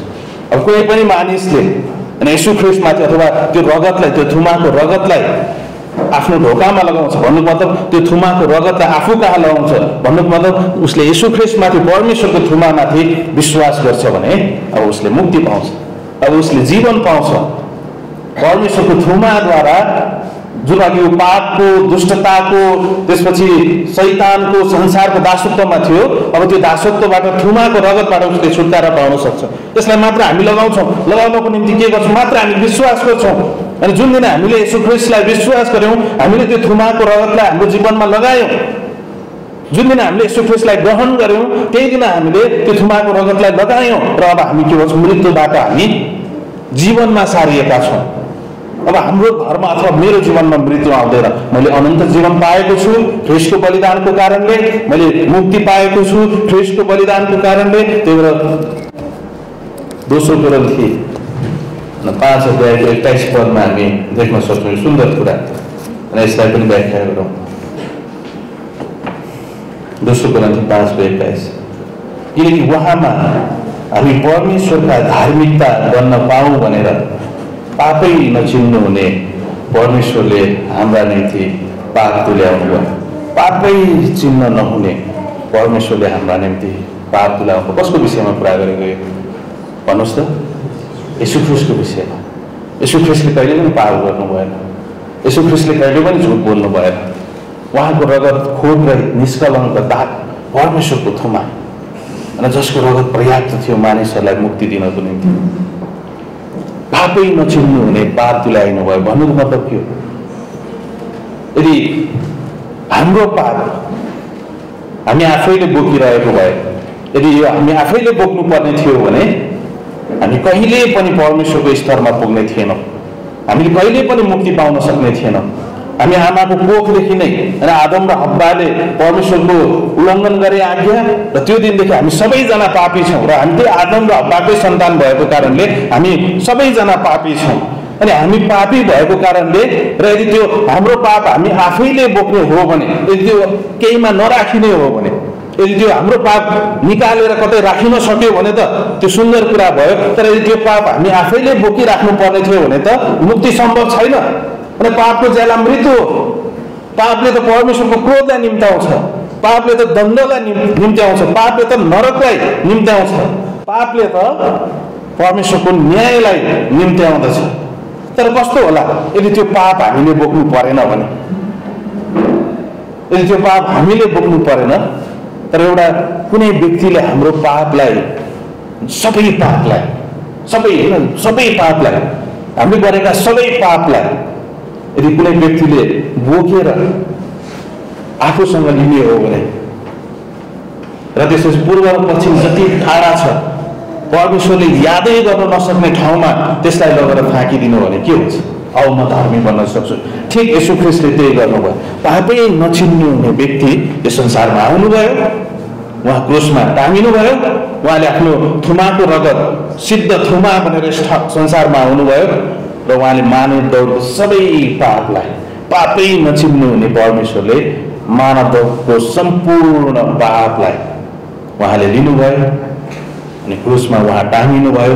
अब कुनै पनि मानिसले अनि यीशु ख्रिस्टमाथि अथवा त्यो रगतलाई, त्यो थुमाको रगतलाई आफ्नो ढोकामा लगाउँछ, भन्नुको मतलब त्यो थुमाको रगतलाई आफू कहाँ लगाउँछ, भन्नुको मतलब उसले यीशु ख्रिस्टमाथि, परमेश्वरको थुमामाथि विश्वास गर्छ भने अब उसले मुक्ति पाउँछ, अब उसले जीवन पाउँछ। परमेश्वरको थुमाद्वारा जुन अघि पापको, दुष्टताको, त्यसपछि शैतानको, संसारको दासत्वमा थियो, अब त्यो दासत्वबाट थुमाको रगतबाट उसले छुटकारा पाउन सक्छ। यसलाई मात्र हामी लगाउँछौँ। लगाउनको निम्ति के गर्छौँ? मात्र हामी विश्वास गर्छौँ। अनि जुन दिन हामीले यीशु ख्रिस्टलाई विश्वास गर्यौँ, हामीले त्यो थुमाको रगतलाई हाम्रो जीवनमा लगायौँ, जुन दिन हामीले यीशु ख्रिस्टलाई ग्रहण गर्यौँ, त्यही दिन हामीले त्यो थुमाको रगतलाई लगायौँ र अब हामी के गर्छौँ? मृत्युबाट हामी जीवनमा सारिएका छौँ। अब हाम्रो घरमा अथवा मेरो जीवनमा मृत्यु आउँदैन। मैले अनन्त जीवन पाएको छु ख्रिस्टको बलिदानको कारणले, मैले मुक्ति पाएको छु ख्रिस्टको बलिदानको कारणले। त्यही भएर दोस्रो कोरिन्थी 5:21 हामी देख्न सक्छौँ सुन्दर कुरा, र यसलाई पनि व्याख्या गरौँ। दोस्रो कोरिन्थी 5:21, किनकि उहाँमा हामी परमेश्वरका धार्मिकता गर्न पाऊँ भनेर पापै नचिन्नु हुने परमेश्वरले हाम्रा निम्ति पाप तुल्याउनु भयो। पापै चिन्न नहुने परमेश्वरले हाम्रा निम्ति पाप तुल्याउनु। कसको विषयमा कुरा गरेको यो भन्नुहोस् त? यीशु ख्रिस्टको विषयमा। यीशु ख्रिस्टले कहिले पनि पाप गर्नु भएन, यीशु ख्रिस्टले कहिले पनि झुट बोल्नु भएन। उहाँको रगत खोट रहित, निष्कलङ्क, दाग, परमेश्वरको थुमा, र जसको रगत पर्याप्त थियो मानिसहरूलाई मुक्ति दिनको निम्ति। पापै नचिन्नु हुने पाप तुल्याइनु भयो। भन्नुको मतलब के हो? यदि हाम्रो पाप हामी आफैले बोकिरहेको भए, यदि यो हामी आफैले बोक्नु पर्ने थियो भने हामी कहिले पनि परमेश्वरको स्तरमा पुग्ने थिएनौँ, हामीले कहिले पनि मुक्ति पाउन सक्ने थिएनौँ। हामी आमाको कोखदेखि नै आदम र हव्वाले परमेश्वरको उल्लङ्घन गरे आज्ञा, र त्यो दिनदेखि हामी सबैजना पापी छौँ। र हामी त्यही आदम र हव्वाकै सन्तान भएको कारणले हामी सबैजना पापी छौँ। अनि हामी पापी भएको कारणले र यदि त्यो हाम्रो पाप हामी आफैले बोक्ने हो भने, यदि त्यो केहीमा नराखिने हो भने, यदि त्यो हाम्रो पाप निकालेर कतै राखिन सक्यो भने त त्यो सुन्दर कुरा भयो। तर यदि त्यो पाप हामी आफैले बोकिराख्नु पर्ने थियो भने त मुक्ति सम्भव छैन। अनि पापको ज्याला मृत्यु हो। पापले त परमेश्वरको क्रोधलाई निम्त्याउँछ, पापले त दण्डलाई निम्त्याउँछ, पापले त नरकलाई निम्त्याउँछ, पापले त परमेश्वरको न्यायलाई निम्त्याउँदछ। तर कस्तो होला यदि त्यो पाप हामीले बोक्नु परेन भने? यदि त्यो पाप हामीले बोक्नु परेन, तर एउटा कुनै व्यक्तिले हाम्रो पापलाई, सबै पापलाई हामीले गरेका सबै पापलाई यदि कुनै व्यक्तिले बोकेर आफूसँग लिने हो भने, र त्यसपछि पूर्व र पश्चिम जति टाढा छ परमेश्वरले यादै गर्न नसक्ने ठाउँमा त्यसलाई लगेर फ्याँकिदिनु भने के हुन्छ? अब म धर्मी बन्न सक्छु। ठिक येशू ख्रीष्टले त्यही गर्नुभयो। पापै नचिन्नु हुने व्यक्ति यस संसारमा आउनुभयो, उहाँ क्रुसमा टाँगिनुभयो, उहाँले आफ्नो थुमाको रगत सिद्ध थुमा भनेर यस संसारमा आउनुभयो र उहाँले मानव दौडको सबै पापै नचिन्नु हुने परमेश्वरले मानवको सम्पूर्ण पापलाई उहाँले लिनुभयो अनि क्रुसमा उहाँ टाँगिनुभयो।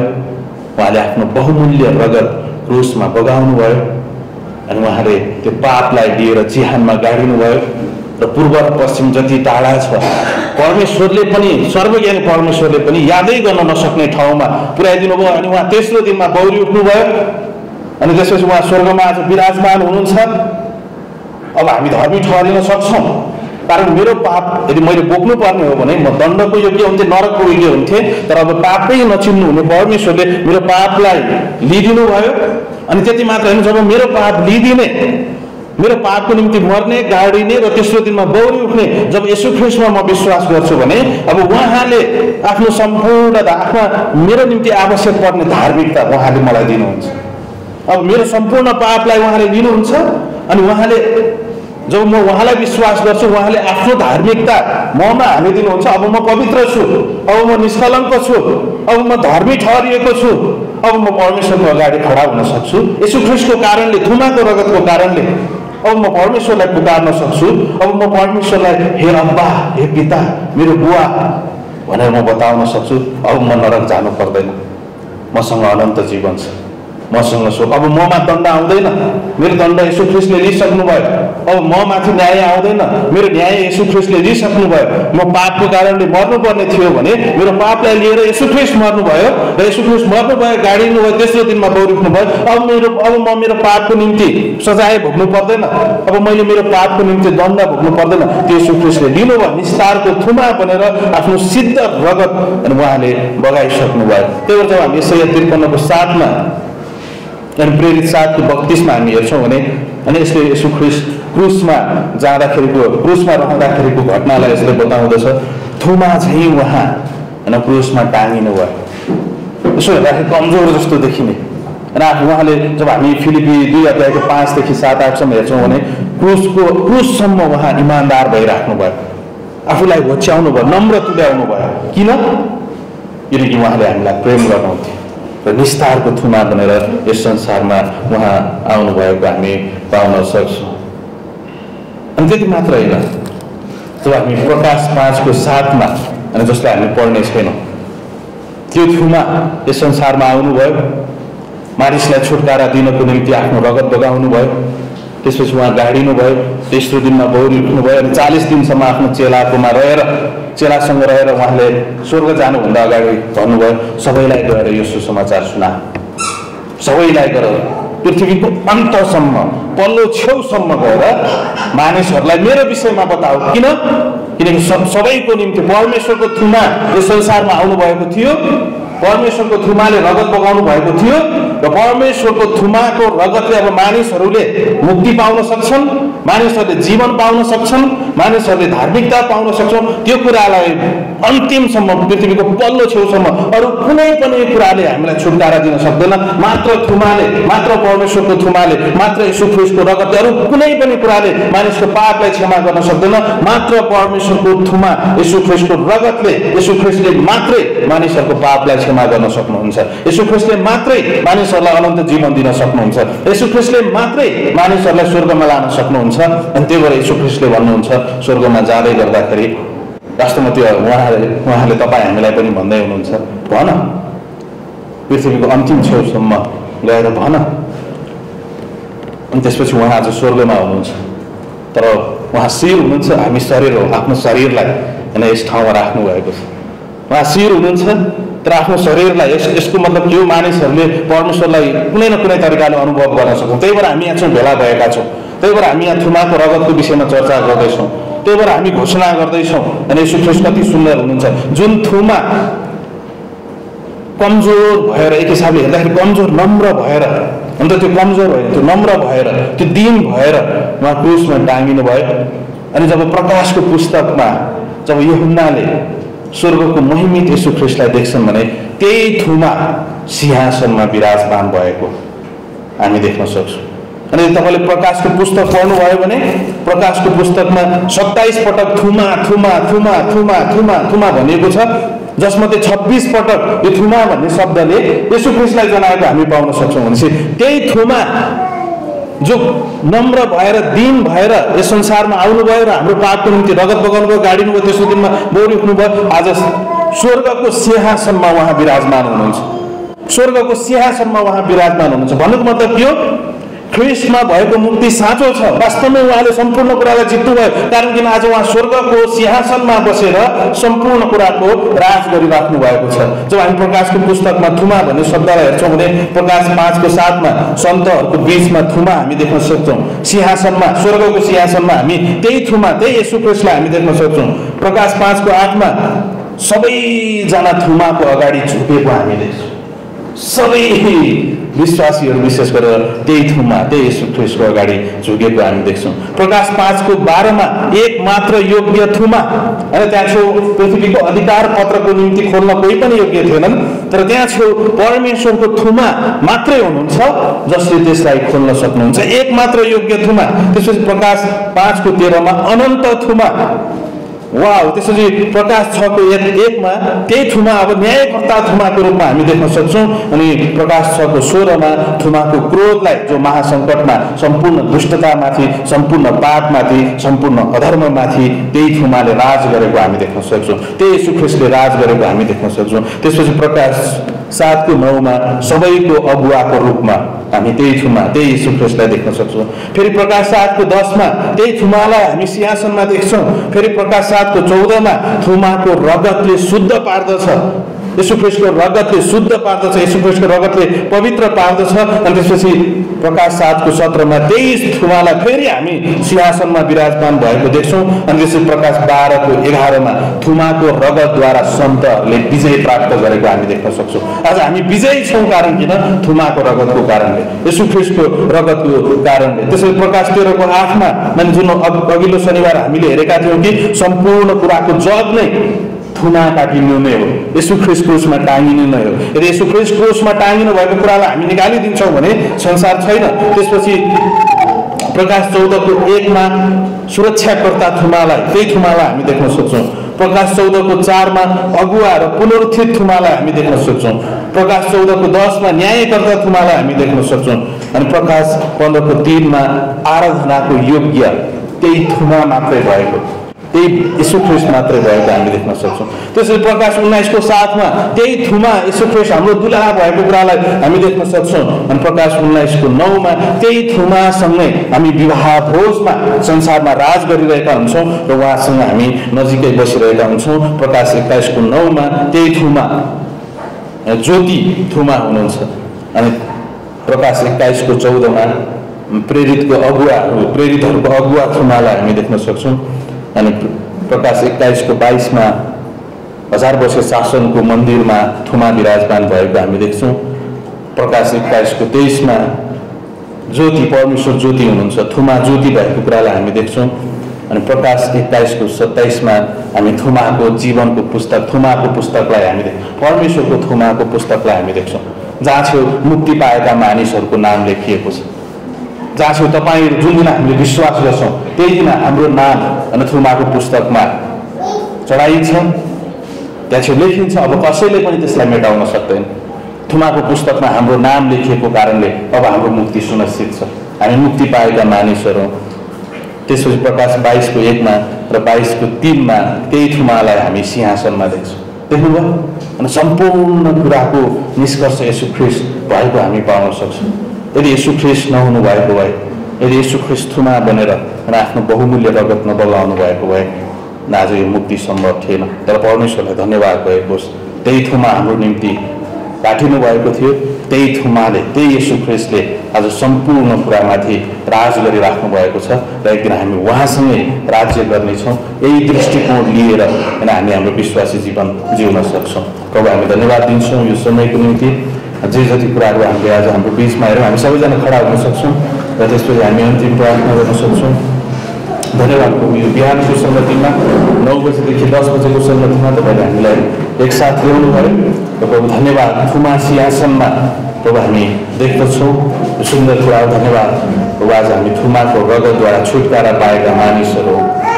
उहाँले आफ्नो बहुमूल्य रगत क्रुसमा बगाउनुभयो अनि उहाँले त्यो पापलाई लिएर चिहानमा गाडिनुभयो र पूर्व र पश्चिम जति टाढा छ परमेश्वरले पनि, सर्वज्ञानी परमेश्वरले पनि यादै गर्न नसक्ने ठाउँमा पुर्याइदिनु भयो अनि उहाँ तेस्रो दिनमा बौरी उठ्नुभयो अनि त्यसपछि उहाँ स्वर्गमा आज विराजमान हुनुहुन्छ। अब हामी धर्मी ठहरिन सक्छौँ, कारण मेरो पाप यदि मैले बोक्नु पर्ने हो भने म दण्डको योग्य हुन्थेँ, नरकको योग्य हुन्थेँ। तर अब पापै नचिन्नु हुने परमेश्वरले मेरो पापलाई लिइदिनु भयो। अनि त्यति मात्र होइन, जब मेरो पाप लिइदिने, मेरो पापको निम्ति मर्ने, गाडिने र तेस्रो दिनमा बौरी उठ्ने जब येशू ख्रीष्टमा म विश्वास गर्छु भने अब उहाँले आफ्नो सम्पूर्ण आत्मा मेरो निम्ति आवश्यक पर्ने धार्मिकता उहाँले मलाई दिनुहुन्छ। अब मेरो सम्पूर्ण पापलाई उहाँले लिनुहुन्छ अनि उहाँले जब म उहाँलाई विश्वास गर्छु उहाँले आफ्नो धार्मिकता ममा हालिदिनुहुन्छ। अब म पवित्र छु, अब म निष्कलङ्क छु, अब म धर्मी ठहरिएको छु, अब म परमेश्वरको अगाडि खडा हुन सक्छु। येशू ख्रीष्टको कारणले, थुमाको रगतको कारणले अब म परमेश्वरलाई पुकार्न सक्छु। अब म परमेश्वरलाई हे अब्बा, हे पिता, मेरो बुवा भनेर म बताउन सक्छु। अब म नरक जानु पर्दैन, मसँग अनन्त जीवन छ, मसँग सुख। अब ममा दण्ड आउँदैन, मेरो दण्ड येशू ख्रीष्टले लिइसक्नुभयो। अब म माथि न्याय आउँदैन, मेरो न्याय येशू ख्रीष्टले लिइसक्नुभयो। म पापको कारणले मर्नुपर्ने थियो भने मेरो पापलाई लिएर येशू ख्रीष्ट मर्नुभयो र येशू ख्रीष्ट मर्नुभयो, गाडिनु भयो, तेस्रो दिनमा बौरी उठ्नुभयो। अब म मेरो पापको निम्ति सजाय भोग्नु पर्दैन, अब मैले मेरो पापको निम्ति दण्ड भोग्नु पर्दैन। त्यो येशू ख्रीष्टले लिनुभयो, निस्तारको थुमा बनेर आफ्नो सिद्ध रगत अनि उहाँले बगाइसक्नुभयो। त्यही भएर जब हामी यसाया 53 को 7 मा अनि प्रेरित 7 को 32 मा हामी हेर्छौँ भने अनि यसले येशू ख्रीष्ट क्रुसमा रहँदाखेरिको घटनालाई यसले बताउँदछ। थुमा झैँ उहाँ होइन क्रुसमा टाँगिनु भयो, यसो हेर्दाखेरि कमजोर जस्तो देखिने। र उहाँले जब हामी फिलिपी 2 अध्यायको 5 देखि 7 8 हेर्छौँ भने क्रुससम्म उहाँ इमान्दार भइराख्नु भयो, आफूलाई होच्याउनु भयो, नम्र तुल्याउनु भयो। किन? किनकि उहाँले हामीलाई प्रेम गर्नुहुन्थ्यो र निस्तारको थुमा बनेर यस संसारमा उहाँ आउनुभएको हामी पाउन सक्छौँ। अनि त्यति मात्र होइन, जब हामी प्रकाश 5 को 7 मा अनि जसलाई हामी पढ्ने छैनौँ, त्यो थुमा यस संसारमा आउनुभयो, मानिसलाई छुटकारा दिनको निम्ति आफ्नो रगत बगाउनु भयो, त्यसपछि उहाँ गाडिनु भयो, तेस्रो दिनमा बौरी उठ्नुभयो अनि 40 दिनसम्म आफ्नो चेलासँग रहेर उहाँले स्वर्ग जानुभन्दा अगाडि भन्नुभयो, सबैलाई गएर यो सुसमाचार सुना, सबैलाई गएर पृथ्वीको अन्तसम्म, पल्लो छेउसम्म गएर मानिसहरूलाई मेरो विषयमा बताऊ। किनकि सबैको निम्ति परमेश्वरको थुमा यस संसारमा आउनुभएको थियो, परमेश्वरको थुमाले रगत बगाउनु भएको थियो र परमेश्वरको थुमाको रगतले अब मानिसहरूले मुक्ति पाउन सक्छन्, मानिसहरूले जीवन पाउन सक्छन्, मानिसहरूले धार्मिकता पाउन सक्छन्। त्यो कुरालाई अन्तिमसम्म, पृथ्वीको पल्लो छेउसम्म अरू कुनै पनि कुराले हामीलाई छुटकारा दिन सक्दैन। मात्र थुमाले, मात्र परमेश्वरको थुमाले, मात्र येशू ख्रीष्टको रगतले, अरू कुनै पनि कुराले मानिसको पापलाई क्षमा गर्न सक्दैन। मात्र परमेश्वरको थुमा, येशू ख्रीष्टको रगतले, येशू ख्रीष्टले मात्रै मानिसहरूको पापलाई क्षमा गर्न सक्नुहुन्छ। येशू ख्रीष्टले मात्रै मानिसहरूलाई अनन्त जीवन दिन सक्नुहुन्छ। येशू ख्रीष्टले मात्रै मानिसहरूलाई स्वर्गमा लान सक्नुहुन्छ। अनि त्यही भएर येशू ख्रीष्टले भन्नुहुन्छ स्वर्गमा जाँदै गर्दाखेरि, वास्तवमा त्यो उहाँले तपाईँ हामीलाई पनि भन्दै हुनुहुन्छ, भन पृथ्वीको अन्तिम छेउसम्म गएर भन। अनि त्यसपछि उहाँ आज स्वर्गमा हुनुहुन्छ, तर उहाँ शिर हुनुहुन्छ, हामी शरीर हो। आफ्नो शरीरलाई होइन यस ठाउँमा राख्नु भएको छ। उहाँ शिर हुनुहुन्छ तर आफ्नो शरीरलाई, यसको मतलब के हो, मानिसहरूले परमेश्वरलाई कुनै न कुनै तरिकाले अनुभव गर्न सक्छौँ। त्यही भएर हामी यहाँ चाहिँ भेला भएका छौँ, त्यही भएर हामी यहाँ थुमाको रगतको विषयमा चर्चा गर्दैछौँ, त्यही भएर हामी घोषणा गर्दैछौँ। अनि येशू ख्रीष्ट कति सुन्दर हुनुहुन्छ, जुन थुमा कमजोर भएर, एक हिसाबले हेर्दाखेरि कमजोर, नम्र भएर, अन्त त्यो कमजोर होइन, त्यो नम्र भएर, त्यो दीन भएर उहाँ क्रुसमा टाँगिनु भयो। अनि जब प्रकाशको पुस्तकमा जब यूहन्नाले स्वर्गको महिमित येशू ख्रीष्टलाई देख्छन् भने त्यही थुमा सिंहासनमा विराजमान भएको हामी देख्न सक्छौँ। अनि तपाईँले प्रकाशको पुस्तक पढ्नुभयो भने प्रकाशको पुस्तकमा 27 पटक थुमा थुमा थुमा थुमा थुमा थुमा भनिएको छ, जसमध्ये 26 पटक यो थुमा भन्ने शब्दले येशू ख्रीष्टलाई जनाएको हामी पाउन सक्छौँ। भनेपछि त्यही थुमा जो नम्र भएर दीन भएर यस संसारमा आउनुभयो र हाम्रो पापको निम्ति रगत बगाउनुभयो, गाडिनुभयो, तेस्रो दिनमा बौरी उठ्नुभयो, आज स्वर्गको सिंहासनमा उहाँ विराजमान हुनुहुन्छ। स्वर्गको सिंहासनमा उहाँ विराजमान हुनुहुन्छ। भन्नुको मतलब के हो? ख्रीष्टमा भएको मुक्ति साँचो छ। वास्तवमै उहाँले सम्पूर्ण कुरालाई जित्नुभयो, कारण किन आज उहाँ स्वर्गको सिंहासनमा बसेर सम्पूर्ण कुराको राज गरिराख्नु भएको छ। जब हामी प्रकाशको पुस्तकमा थुमा भन्ने शब्दलाई हेर्छौँ भने प्रकाश 5को 7मा सन्तहरूको बीचमा थुमा हामी देख्न सक्छौँ। सिंहासनमा, स्वर्गको सिंहासनमा हामी त्यही थुमा, त्यही येशू ख्रीष्टलाई हामी देख्न सक्छौँ। प्रकाश 5को 8मा सबैजना थुमाको अगाडि झुकेको हामी देख्छौँ। सबै विश्वासीहरू विशेष गरेर त्यही थुमा, त्यही येशू ख्रीष्टको अगाडि झुकेको हामी देख्छौँ। प्रकाश 5को 12मा एक मात्र योग्य थुमा, अनि त्यहाँ छेउ पृथ्वीको अधिकार पत्रको निम्ति खोल्न कोही पनि योग्य थिएनन्, तर त्यहाँ छेउ परमेश्वरको थुमा मात्रै हुनुहुन्छ जसले त्यसलाई खोल्न सक्नुहुन्छ। एक मात्र योग्य थुमा। त्यसपछि प्रकाश 5को 13मा अनन्त थुमा। वाह! त्यसपछि प्रकाश 6को 1मा त्यही थुमा अब न्यायकर्ता थुमाको रूपमा हामी देख्न सक्छौँ। अनि प्रकाश 6को 16मा थुमाको क्रोधलाई, जो महासङ्कटमा सम्पूर्ण दुष्टतामाथि, सम्पूर्ण पापमाथि, सम्पूर्ण अधर्ममाथि त्यही थुमाले राज गरेको हामी देख्न सक्छौँ। त्यही येशू ख्रीष्टले राज गरेको हामी देख्न सक्छौँ। त्यसपछि प्रकाश 7को 9मा सबैको अगुवाको रूपमा हामी त्यही थुमा, त्यही येशू ख्रीष्टलाई देख्न सक्छौँ। फेरि प्रकाश 7को 10मा त्यही थुमालाई हामी सिंहासनमा देख्छौँ। फेरि प्रकाश 7को 14मा थुमाको रगतले शुद्ध पार्दछ। येशू ख्रीष्टको रगतले शुद्ध पार्दछ, येशू ख्रीष्टको रगतले पवित्र पार्दछ। अनि त्यसपछि प्रकाश 7को 17मा त्यही थुमालाई फेरि हामी सिंहासनमा विराजमान भएको देख्छौँ। अनि त्यसपछि प्रकाश 12को 11मा थुमाको रगतद्वारा सन्तहरूले विजय प्राप्त गरेको हामी देख्न सक्छौँ। आज हामी विजयी छौँ, कारण किन? थुमाको रगतको कारणले, येशू ख्रीष्टको रगतको कारणले। त्यसपछि प्रकाश 13को 8मा जुन अघिल्लो शनिबार हामीले हेरेका थियौँ कि सम्पूर्ण कुराको जग नै थुमा काटिनु नै हो, येशू ख्रीष्ट क्रुसमा टाँगिनु नै हो। यदि येशू ख्रीष्ट क्रुसमा टाँगिनु भएको कुरालाई हामी निकालिदिन्छौँ भने संसार छैन। त्यसपछि प्रकाश 14को 1मा सुरक्षाकर्ता थुमालाई, त्यही थुमालाई हामी देख्न सक्छौँ। प्रकाश 14को 4मा अगुवा र पुनरुत्थित थुमालाई हामी देख्न सक्छौँ। प्रकाश 14को 10मा न्यायकर्ता थुमालाई हामी देख्न सक्छौँ। अनि प्रकाश 15को 3मा आराधनाको योग्य त्यही थुमा मात्रै भएको, त्यही येशू ख्रीष्ट मात्रै भएको हामी देख्न सक्छौँ। त्यसरी प्रकाश 19को 7मा त्यही थुमा येशू ख्रीष्ट हाम्रो दुलहा भएको कुरालाई हामी देख्न सक्छौँ। अनि प्रकाश 19को 9मा त्यही थुमासँगै हामी विवाह भोजमा संसारमा राज गरिरहेका हुन्छौँ र उहाँसँग हामी नजिकै बसिरहेका हुन्छौँ। प्रकाश 21को 9मा त्यही थुमा ज्योति थुमा हुनुहुन्छ। अनि प्रकाश 21को 14मा प्रेरितहरूको अगुवा थुमालाई हामी देख्न सक्छौँ। अनि प्रकाश 21को 22मा 1000 वर्ष शासनको मन्दिरमा थुमा विराजमान भएको हामी देख्छौँ। प्रकाश 21को 23मा ज्योति, परमेश्वर ज्योति हुनुहुन्छ, थुमा ज्योति भएको कुरालाई हामी देख्छौँ। अनि प्रकाश 21को 27मा हामी थुमाको जीवनको पुस्तक, थुमाको पुस्तकलाई हामी परमेश्वरको थुमाको पुस्तकलाई हामी देख्छौँ, जहाँ छेउ मुक्ति पाएका मानिसहरूको नाम लेखिएको छ। जहाँ छेउ तपाईँ जुन दिन हामीले विश्वास गर्छौँ त्यही दिन हाम्रो नाम अनि थुमाको पुस्तकमा चढाइन्छ, त्यहाँ छेउ लेखिन्छ। अब कसैले पनि त्यसलाई मेटाउन सक्दैन। थुमाको पुस्तकमा हाम्रो नाम लेखिएको कारणले अब हाम्रो मुक्ति सुनिश्चित छ, हामी मुक्ति पाएका मानिसहरू। त्यसपछि प्रकाश 22को 1मा र 22को 3मा त्यही थुमालाई हामी सिंहासनमा देख्छौँ। देख्नुभयो? अनि सम्पूर्ण कुराको निष्कर्ष येशू ख्रीष्ट भएको हामी पाउन सक्छौँ। यदि येशू ख्रीष्ट नहुनु भएको भए, यदि येशू ख्रीष्ट थुमा बनेर अनि आफ्नो बहुमूल्य रगत नबगाउनु भएको भए न आज यो मुक्ति सम्भव थिएन। तर परमेश्वरलाई धन्यवाद भएको होस्, त्यही थुमा हाम्रो निम्ति काटिनु भएको थियो। त्यही थुमाले, त्यही येशू ख्रीष्टले आज सम्पूर्ण कुरामाथि राज गरिराख्नु भएको छ र एक दिन हामी उहाँसँगै राज्य गर्नेछौँ। यही दृष्टिकोण लिएर अनि हामी हाम्रो विश्वासी जीवन जिउन सक्छौँ। प्रभु, हामी धन्यवाद दिन्छौँ यो समयको निम्ति। जे जति कुराहरू हामीले आज हाम्रो बिचमा हेरौँ, हामी सबैजना खडा हुन सक्छौँ र त्यसपछि हामी अन्तिम प्रार्थना गर्न सक्छौँ। धन्यवाद प्रभु, यो बिहानको सङ्गतिमा 9 बजेदेखि 10 बजेको सङ्गतिमा तपाईँले हामीलाई एकसाथ ल्याउनु भयो र प्रभु धन्यवाद। थुमा सिंहासनमा प्रभु हामी देख्दछौँ सुन्दर कुरा हो। धन्यवाद प्रभु। आज हामी थुमाको रगतद्वारा छुटकारा पाएका मानिसहरू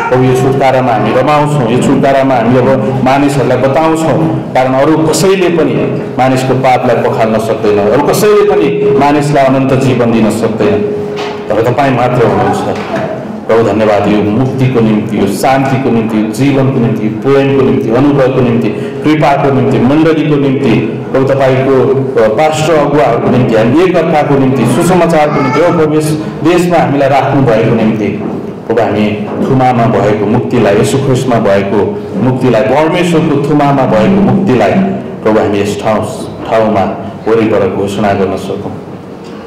प्रभु, यो छुटकारामा हामी रमाउँछौँ, यो छुटकारामा हामी अब मानिसहरूलाई बताउँछौँ, कारण अरू कसैले पनि मानिसको पापलाई पखाल्न सक्दैन, अरू कसैले पनि मानिसलाई अनन्त जीवन दिन सक्दैन, तर तपाईँ मात्र हुनुहुन्छ प्रभु। धन्यवाद यो मुक्तिको निम्ति, यो शान्तिको निम्ति, यो जीवनको निम्ति, प्रेमको निम्ति, अनुग्रहको निम्ति, कृपाको निम्ति, मण्डलीको निम्ति प्रभु, तपाईँको पास्टर अगुवाहरूको निम्ति, हामी एकअर्काको निम्ति, सुसमाचारको निम्ति, हो प्रभु, यस देशमा हामीलाई राख्नु भएको निम्ति प्रभु, हामी थुमामा भएको मुक्तिलाई, यीशु ख्रीष्टमा भएको मुक्तिलाई, परमेश्वरको थुमामा भएको मुक्तिलाई प्रभु हामी यस ठाउँमा वरिपर घोषणा गर्न सकौँ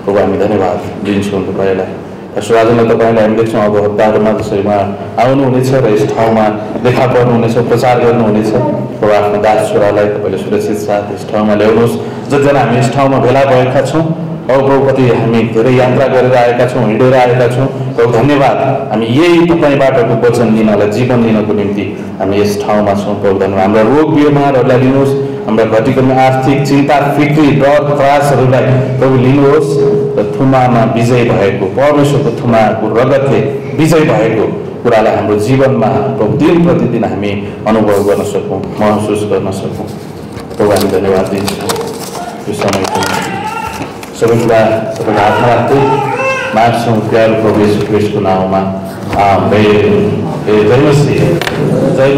प्रभु। हामी धन्यवाद दिन्छौँ तपाईँलाई। सुराजनलाई तपाईँलाई हामी देख्छौँ अब हप्ताहरूमा जसरी उहाँ आउनुहुनेछ र यस ठाउँमा देखा पर्नुहुनेछ, प्रचार गर्नुहुनेछ प्रभु। आफ्नो दास छोरालाई तपाईँले सुरक्षित साथ यस ठाउँमा ल्याउनुहोस्। जतिजना हामी यस ठाउँमा भेला भएका छौँ अब प्रभु, कति हामी धेरै यात्रा गरेर आएका छौँ, हिँडेर आएका छौँ प्रभु, धन्यवाद। हामी यही तपाईँबाटको वचन दिनलाई, जीवन दिनको निम्ति हामी यस ठाउँमा छौँ प्रभु। धन्यवाद। हाम्रा रोग बिमारहरूलाई लिनुहोस्, हाम्रा घटिकन आर्थिक चिन्ता, फिक्री, डर, त्रासहरूलाई प्रभु लिनुहोस् र थुमामा विजय भएको, परमेश्वरको थुमाको रगतले विजय भएको कुरालाई हाम्रो जीवनमा प्रभु दिन प्रतिदिन हामी अनुभव गर्न सकौँ, महसुस गर्न सकौँ प्रभु। हामी धन्यवाद दिन्छौँ यो समयको निम्ति। सबै कुरा तपाईँको हातमा राख्दै माग्छौँ प्यारो प्रभु येशू ख्रीष्टको नाउँमा आमेन। जय मसीह। जय